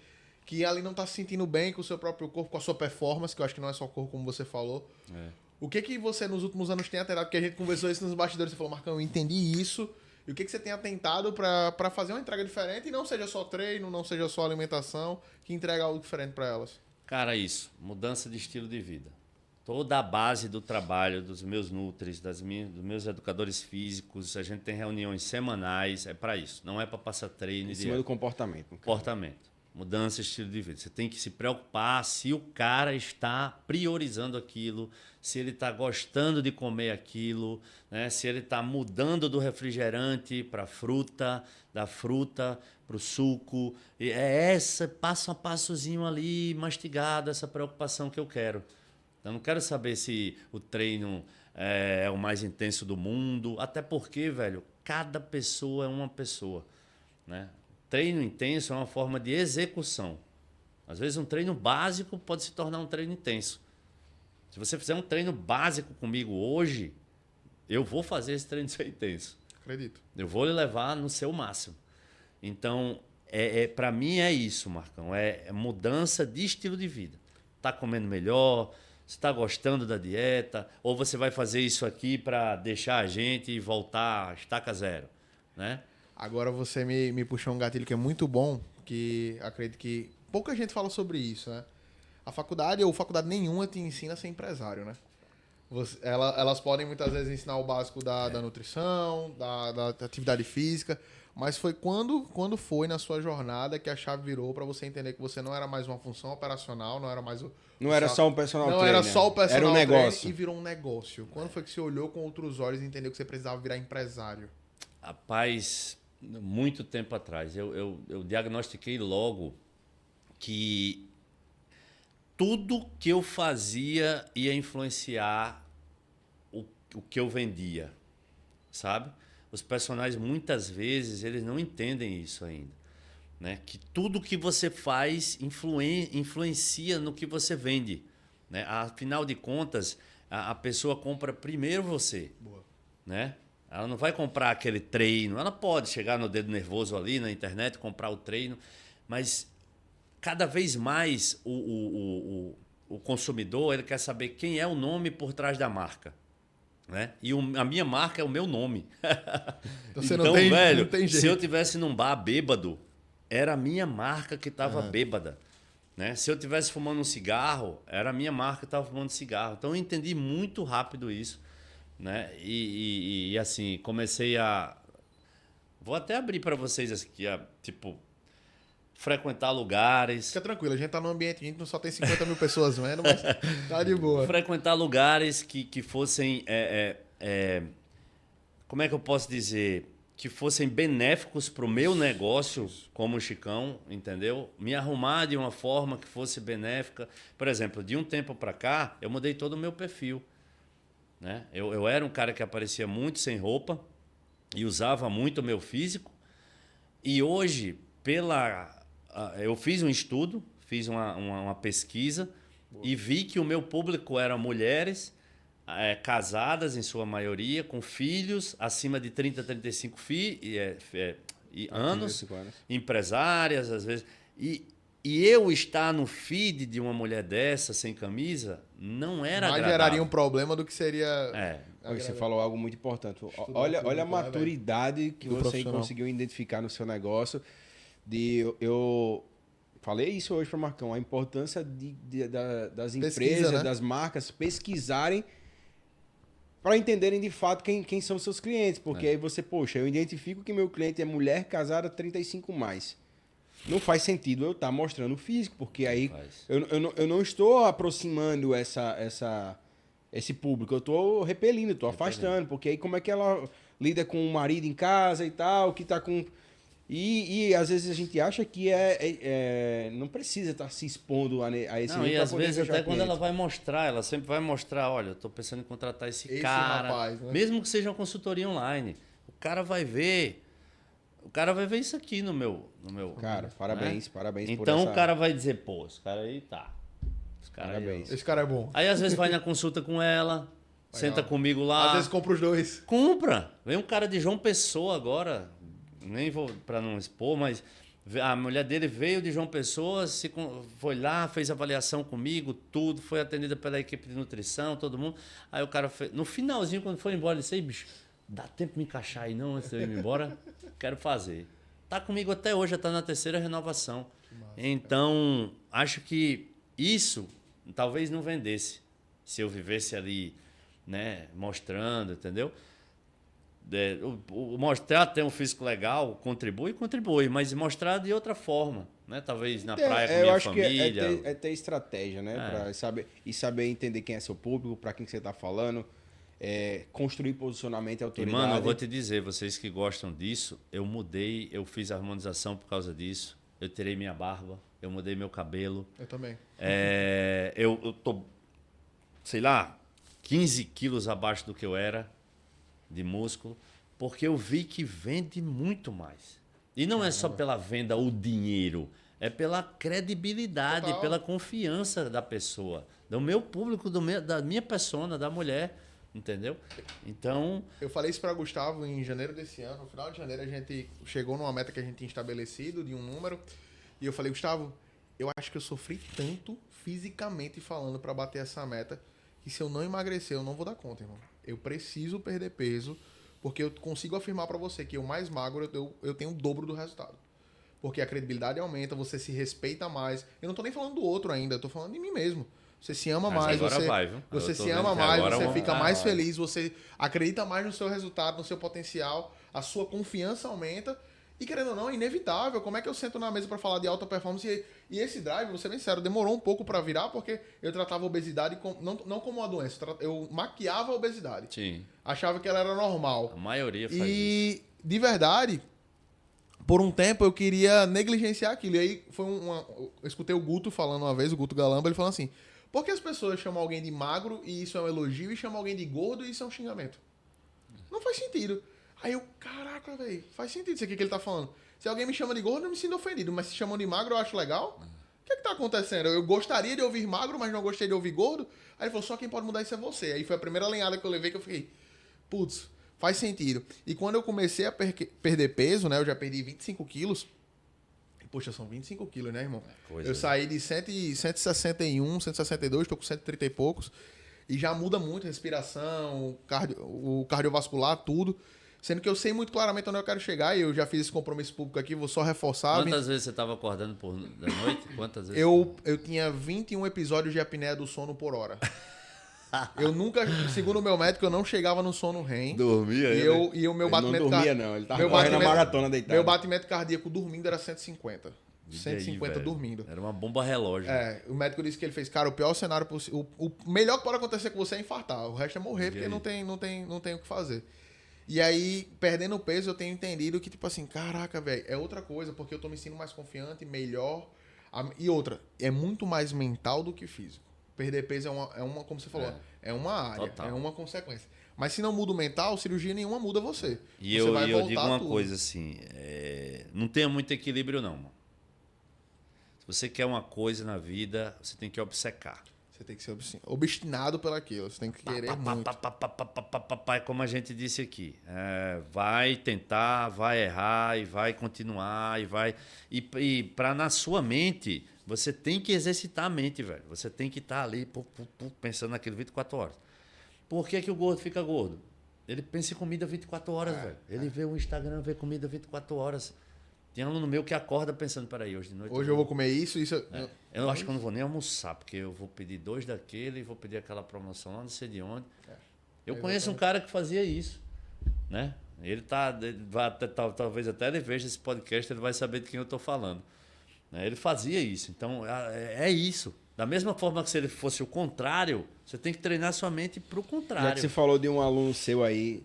que ali não tá se sentindo bem com o seu próprio corpo, com a sua performance, que eu acho que não é só o corpo como você falou. É. O que você nos últimos anos tem atentado? Porque a gente conversou isso nos bastidores, você falou, Marcão, eu entendi isso. E o que você tem atentado para fazer uma entrega diferente e não seja só treino, não seja só alimentação, que entrega algo diferente para elas? Cara, isso, mudança de estilo de vida. Toda a base do trabalho dos meus nutris, dos meus educadores físicos, a gente tem reuniões semanais, é para isso. Não é para passar treino Em e cima do comportamento. no caso. comportamento. Mudança de estilo de vida. Você tem que se preocupar se o cara está priorizando aquilo, se ele está gostando de comer aquilo, né? Se ele está mudando do refrigerante para fruta, da fruta para o suco. E é essa, passo a passozinho ali, mastigado, essa preocupação que eu quero. Eu não quero saber se o treino é o mais intenso do mundo, até porque, velho, cada pessoa é uma pessoa, né? Treino intenso é uma forma de execução. Às vezes um treino básico pode se tornar um treino intenso. Se você fizer um treino básico comigo hoje, eu vou fazer esse treino ser intenso. Acredito. Eu vou lhe levar no seu máximo. Então, para mim é isso, Marcão. É mudança de estilo de vida. Está comendo melhor, você está gostando da dieta, ou você vai fazer isso aqui para deixar a gente e voltar a estaca zero, né? Agora você me puxou um gatilho que é muito bom, que acredito que pouca gente fala sobre isso, né? A faculdade ou faculdade nenhuma te ensina a ser empresário, né? Elas podem muitas vezes ensinar o básico da nutrição, da atividade física, mas foi quando foi na sua jornada que a chave virou para você entender que você não era mais uma função operacional, não era mais Não era só um personal não trainer. era só o personal Era um trainer negócio. e virou um negócio. Quando foi que você olhou com outros olhos e entendeu que você precisava virar empresário? Rapaz, muito tempo atrás, eu diagnostiquei logo que tudo que eu fazia ia influenciar o que eu vendia, sabe? Os personagens, muitas vezes, eles não entendem isso ainda, né? Que tudo que você faz influencia no que você vende, né? Afinal de contas, a pessoa compra primeiro você, Boa. né? Ela não vai comprar aquele treino. Ela pode chegar no dedo nervoso ali na internet, comprar o treino, mas cada vez mais o consumidor ele quer saber quem é o nome por trás da marca, né? E a minha marca é o meu nome. Então você Então, não tem, velho, não tem jeito. se eu tivesse num bar bêbado, era a minha marca que estava bêbada. Né? Se eu tivesse fumando um cigarro, era a minha marca que estava fumando cigarro. Então eu entendi muito rápido isso. Né? E assim, comecei a... Vou até abrir para vocês aqui, tipo, frequentar lugares. Fica tranquilo, a gente tá num ambiente íntimo, só tem 50 mil pessoas vendo, mas tá de boa. Frequentar lugares que fossem... como é que eu posso dizer? Que fossem benéficos para o meu negócio como Chicão, entendeu? Me arrumar de uma forma que fosse benéfica. Por exemplo, de um tempo para cá, eu mudei todo o meu perfil. Né? Eu era um cara que aparecia muito sem roupa e usava muito o meu físico. E hoje, eu fiz um estudo, fiz uma pesquisa. Boa. E vi que o meu público eram mulheres casadas, em sua maioria, com filhos acima de 30, 35 anos, 5 anos. empresárias, às vezes. E eu estar no feed de uma mulher dessa, sem camisa, não era Mais agradável. geraria um problema do que seria... Você falou algo muito importante. Estudar Olha público, a né, maturidade que do você profissional. conseguiu identificar no seu negócio. Eu falei isso hoje para o Marcão, a importância das Pesquisa, empresas, né? das marcas pesquisarem para entenderem de fato quem são seus clientes. Porque aí você, poxa, eu identifico que meu cliente é mulher casada 35 mais. Não faz sentido eu estar mostrando o físico, porque aí eu não estou aproximando esse público, eu estou repelindo, estou afastando, porque aí como é que ela lida com o marido em casa e tal, que está com... E às vezes a gente acha que não precisa estar se expondo a esse Não, nível e pra às poder vezes fechar até quando cliente. ela vai mostrar, ela sempre vai mostrar, olha, eu estou pensando em contratar esse cara, rapaz, né? mesmo que seja uma consultoria online, o cara vai ver isso aqui no meu Cara, parabéns por Então essa... o cara vai dizer, pô, esse cara aí tá. Esse cara Parabéns. Esse cara é bom. Aí às vezes vai na consulta com ela, senta comigo lá. Às vezes compra os dois. Compra. Vem um cara de João Pessoa agora, nem vou para não expor, mas a mulher dele veio de João Pessoa, foi lá, fez avaliação comigo, tudo, foi atendida pela equipe de nutrição, todo mundo. Aí o cara fez, no finalzinho, quando foi embora, ele disse, bicho, dá tempo de me encaixar aí não, antes de eu ir embora? Quero fazer. Tá comigo até hoje, já tá na 3ª renovação. Massa, então, acho que isso talvez não vendesse se eu vivesse ali, né, mostrando, entendeu? Mostrar ter um físico legal contribui, mas mostrar de outra forma, né? Talvez na praia com minha família. Que é ter estratégia, né? Pra saber entender quem é seu público, para quem você está falando, construir posicionamento e E, autoridade. mano, eu vou te dizer, vocês que gostam disso, eu mudei, eu fiz harmonização por causa disso, eu tirei minha barba, eu mudei meu cabelo. Eu também. Eu tô, sei lá, 15 quilos abaixo do que eu era de músculo, porque eu vi que vende muito mais. E não é só pela venda ou dinheiro, é pela credibilidade, Total. pela confiança da pessoa, do meu público, da minha persona, da mulher, entendeu? Então, Eu falei isso para Gustavo em janeiro desse ano. No final de janeiro a gente chegou numa meta que a gente tinha estabelecido de um número. E eu falei, Gustavo, eu acho que eu sofri tanto fisicamente falando para bater essa meta que se eu não emagrecer eu não vou dar conta, irmão. Eu preciso perder peso porque eu consigo afirmar para você que eu mais magro eu tenho o dobro do resultado. Porque a credibilidade aumenta, você se respeita mais. Eu não tô nem falando do outro ainda, eu tô falando de mim mesmo. Você se ama Mas mais, agora você, vai, viu? você Eu tô se vendo ama que mais, agora você vai. fica mais feliz, você acredita mais no seu resultado, no seu potencial, a sua confiança aumenta. E querendo ou não, é inevitável. Como é que eu sento na mesa para falar de alta performance? E esse drive, vou ser bem sério, demorou um pouco para virar, porque eu tratava a obesidade não como uma doença. Eu maquiava a obesidade. sim, Achava que ela era normal. a maioria faz isso. E, de verdade, por um tempo eu queria negligenciar aquilo. E aí eu escutei o Guto falando uma vez, o Guto Galamba, ele falando assim: por que as pessoas chamam alguém de magro e isso é um elogio, e chamam alguém de gordo e isso é um xingamento? Não faz sentido. Aí eu, caraca, velho, faz sentido isso aqui que ele tá falando. Se alguém me chama de gordo, eu me sinto ofendido, mas se chamam de magro, eu acho legal. O que tá acontecendo? Eu gostaria de ouvir magro, mas não gostei de ouvir gordo. Aí ele falou, só quem pode mudar isso é você. Aí foi a primeira alinhada que eu levei que eu fiquei, putz, faz sentido. E quando eu comecei a perder peso, né, eu já perdi 25 quilos. Poxa, são 25 quilos, né, irmão? Coisa, eu saí de 161, 162, tô com 130 e poucos. E já muda muito a respiração, o cardiovascular, tudo. Sendo que eu sei muito claramente onde eu quero chegar e eu já fiz esse compromisso público aqui, vou só reforçar. Quantas vezes você estava acordando da noite? Quantas vezes? Eu tinha 21 episódios de apneia do sono por hora. Eu nunca, segundo o meu médico, eu não chegava no sono REM. Dormia E o meu Ele batimento não dormia, não. Ele tava correndo a maratona deitado. Meu batimento cardíaco dormindo era 150. E 150 velho? dormindo. Era uma bomba relógio. O médico disse que ele fez, cara, o pior cenário possível. O melhor que pode acontecer com você é infartar. O resto é morrer, porque não tem o que fazer. E aí, perdendo peso, eu tenho entendido que, tipo assim, caraca, velho, é outra coisa, porque eu tô me sentindo mais confiante, melhor. E outra, é muito mais mental do que físico. Perder peso é uma como você falou, é uma área, Total. é uma consequência. Mas se não muda o mental, cirurgia nenhuma muda você. E você eu vai voltar digo uma tudo. coisa assim, não tenha muito equilíbrio não, mano. Se você quer uma coisa na vida, você tem que obcecar. Você tem que ser obstinado pelaquilo. Você tem que querer muito. Como a gente disse aqui. Vai tentar, vai errar e vai continuar. E para na sua mente, você tem que exercitar a mente, velho. Você tem que estar ali pensando naquilo 24 horas. Por que o gordo fica gordo? Ele pensa em comida 24 horas, velho. Ele vê o Instagram, vê comida 24 horas. Tem aluno meu que acorda pensando, peraí, hoje de noite... Hoje eu vou comer isso. Eu acho que eu não vou nem almoçar, porque eu vou pedir 2 daquele e vou pedir aquela promoção lá, não sei de onde. Eu conheço um cara que fazia isso, né? Ele talvez até ele veja esse podcast, ele vai saber de quem eu estou falando. Né? Ele fazia isso. Então, é isso. Da mesma forma que se ele fosse o contrário, você tem que treinar sua mente para o contrário. Já que você falou de um aluno seu aí,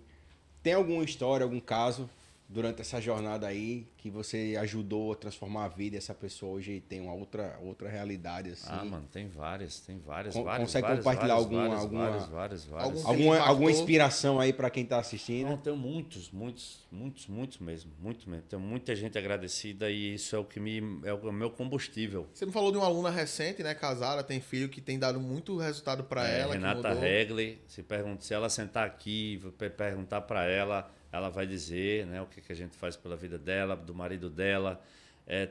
tem alguma história, algum caso durante essa jornada aí que você ajudou a transformar a vida e essa pessoa hoje tem uma outra realidade assim? Mano, tem várias. Consegue compartilhar várias. Alguma inspiração aí para quem tá assistindo? Não, tenho muitos mesmo, muito mesmo. Tenho muita gente agradecida e isso é o que é o meu combustível. Você me falou de uma aluna recente, né, casada, tem filho, que tem dado muito resultado para ela. Renata Regli, se ela sentar aqui e perguntar para ela vai dizer, né, o que a gente faz pela vida dela, do marido dela.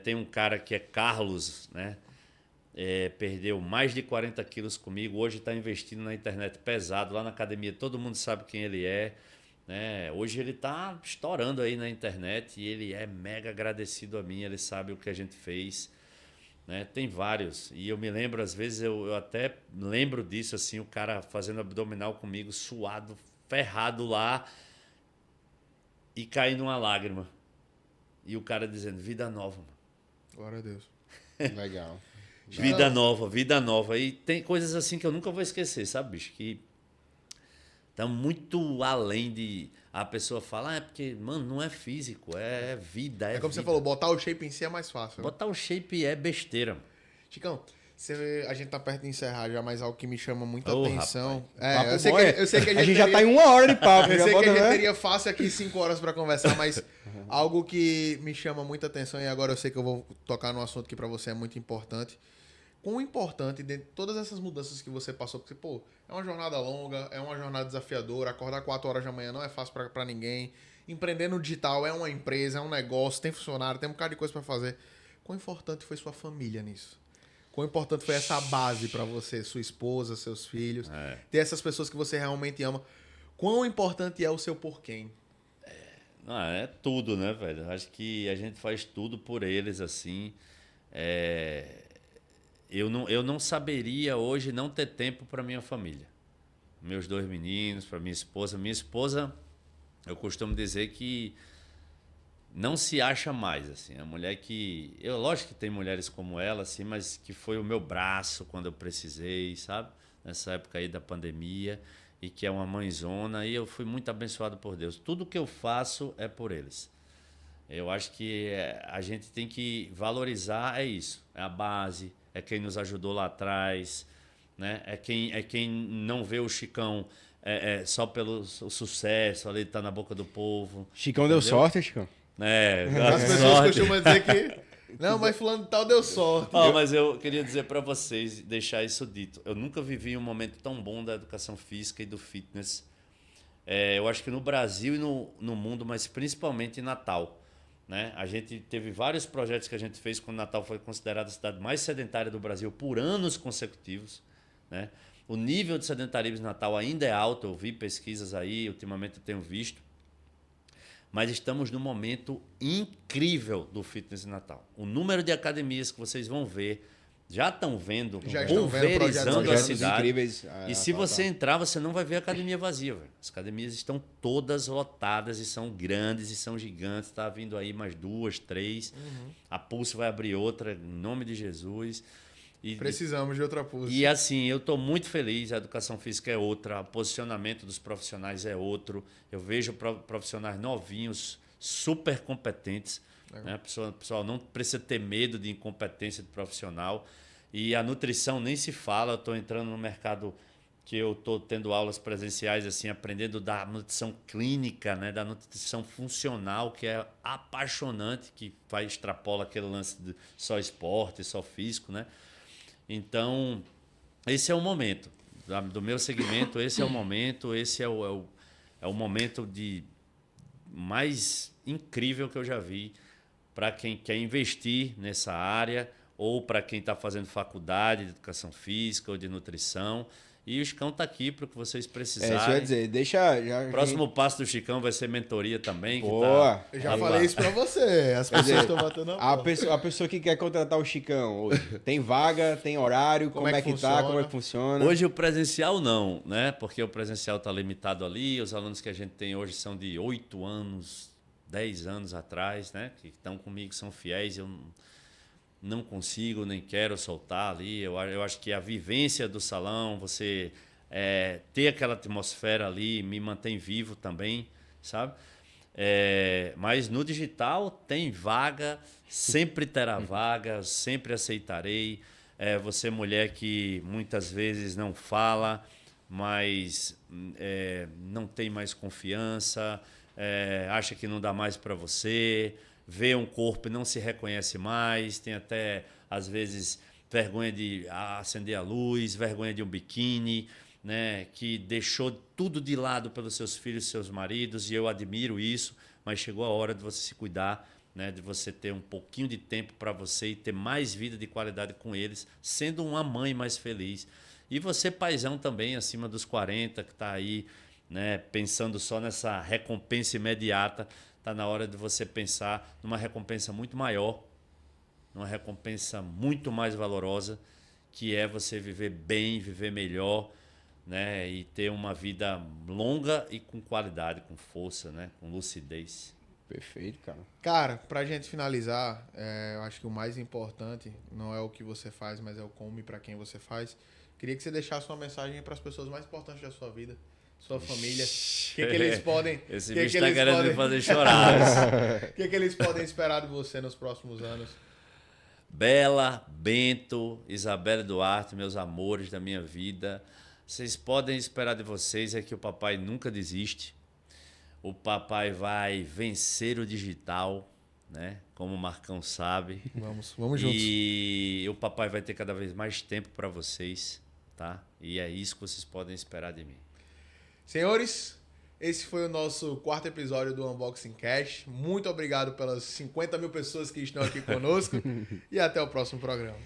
Tem um cara que é Carlos, né? Perdeu mais de 40 quilos comigo. Hoje está investindo na internet pesado, lá na academia. Todo mundo sabe quem ele é. Né? Hoje ele está estourando aí na internet e ele é mega agradecido a mim. Ele sabe o que a gente fez. Né? Tem vários. E eu me lembro, às vezes, eu até lembro disso, assim, o cara fazendo abdominal comigo, suado, ferrado lá. E caindo uma lágrima. E o cara dizendo, vida nova, mano. Glória a Deus. Legal. Vida nova. E tem coisas assim que eu nunca vou esquecer, sabe, bicho? Que estão muito além de... A pessoa falar, porque, mano, não é físico, é vida, como vida. você falou, botar o shape em si é mais fácil. Botar o shape é besteira. Chicão, a gente tá perto de encerrar já, mas algo que me chama muita atenção. Eu sei que a gente já tá em 1 hora de papo. Eu sei que a gente teria fácil aqui 5 horas para conversar, mas algo que me chama muita atenção, e agora eu sei que eu vou tocar num assunto que para você é muito importante. Quão importante, de todas essas mudanças que você passou, porque, pô, é uma jornada longa, é uma jornada desafiadora, acordar 4 horas da manhã não é fácil para ninguém. Empreender no digital é uma empresa, é um negócio, tem funcionário, tem um bocado de coisa para fazer. Quão importante foi sua família nisso? Quão importante foi essa base para você, sua esposa, seus filhos, ter essas pessoas que você realmente ama? Quão importante é o seu por quem? É tudo, né, velho? Acho que a gente faz tudo por eles, assim. Eu não saberia hoje não ter tempo para minha família. Meus 2 meninos, para minha esposa. Minha esposa, eu costumo dizer que não se acha mais, assim. A mulher que... lógico que tem mulheres como ela, assim, mas que foi o meu braço quando eu precisei, sabe? Nessa época aí da pandemia. E que é uma mãezona. E eu fui muito abençoado por Deus. Tudo que eu faço é por eles. Eu acho que a gente tem que valorizar, é isso. É a base, é quem nos ajudou lá atrás, né? É quem não vê o Chicão só pelo sucesso, ali tá na boca do povo. Chicão deu sorte, Chicão? As pessoas costumam dizer que... Não, mas fulano de tal deu sorte. Mas eu queria dizer para vocês, deixar isso dito. Eu nunca vivi um momento tão bom da educação física e do fitness. Eu acho que no Brasil e no mundo, mas principalmente em Natal. Né? A gente teve vários projetos que a gente fez quando Natal foi considerada a cidade mais sedentária do Brasil por anos consecutivos. Né? O nível de sedentarismo em Natal ainda é alto, eu vi pesquisas aí, ultimamente eu tenho visto. Mas estamos num momento incrível do fitness em Natal. O número de academias que vocês vão ver, já estão vendo, pulverizando a cidade. Incríveis, e se você entrar, você não vai ver a academia vazia. Véio. As academias estão todas lotadas e são grandes e são gigantes. Está vindo aí mais 2, 3. A Pulse vai abrir outra, em nome de Jesus. Precisamos de outra Pulse. E assim, eu estou muito feliz. A educação física é outra, o posicionamento dos profissionais é outro. Eu vejo profissionais novinhos, super competentes. Né? Pessoal, não precisa ter medo de incompetência de profissional. E a nutrição nem se fala. Eu estou entrando no mercado que eu estou tendo aulas presenciais, assim, aprendendo da nutrição clínica, né? Da nutrição funcional, que é apaixonante, que extrapola aquele lance de só esporte, só físico, né? Então, esse é o momento. Do meu segmento, esse é o momento. Esse é o momento mais incrível que eu já vi para quem quer investir nessa área ou para quem está fazendo faculdade de educação física ou de nutrição. E o Chicão está aqui para o que vocês precisarem. Isso eu ia dizer, deixa... O próximo passo do Chicão vai ser mentoria também. Boa! Eu já falei isso para você, as pessoas estão batendo a pessoa que quer contratar o Chicão hoje, tem vaga, tem horário, como é que tá, como é que funciona? Hoje o presencial não, né? Porque o presencial está limitado ali, os alunos que a gente tem hoje são de 8 anos, 10 anos atrás, né? Que estão comigo, são fiéis, eu não consigo, nem quero soltar ali. Eu acho que a vivência do salão, você ter aquela atmosfera ali, me mantém vivo também, sabe? Mas no digital tem vaga, sempre terá vaga, sempre aceitarei. Você, mulher que muitas vezes não fala, mas não tem mais confiança, acha que não dá mais para você, vê um corpo e não se reconhece mais, tem até, às vezes, vergonha de acender a luz, vergonha de um biquíni, né, que deixou tudo de lado pelos seus filhos e seus maridos, e eu admiro isso, mas chegou a hora de você se cuidar, né, de você ter um pouquinho de tempo para você e ter mais vida de qualidade com eles, sendo uma mãe mais feliz. E você, paizão também, acima dos 40, que está aí, né, pensando só nessa recompensa imediata, está na hora de você pensar numa recompensa muito maior, numa recompensa muito mais valorosa, que é você viver bem, viver melhor, né, e ter uma vida longa e com qualidade, com força, né, com lucidez. Perfeito, cara. Cara, pra gente finalizar, eu acho que o mais importante não é o que você faz, mas é o como e pra quem você faz. Queria que você deixasse uma mensagem para as pessoas mais importantes da sua vida, sua família. O que eles podem... Esse bicho tá querendo me fazer chorar. O que eles podem esperar de você nos próximos anos? Bela, Bento, Isabela e Duarte, meus amores da minha vida. Vocês podem esperar de vocês é que o papai nunca desiste. O papai vai vencer o digital, né? Como o Marcão sabe. Vamos juntos. E o papai vai ter cada vez mais tempo para vocês, tá? E é isso que vocês podem esperar de mim. Senhores, esse foi o nosso 4º episódio do Unboxing Cash. Muito obrigado pelas 50 mil pessoas que estão aqui conosco e até o próximo programa.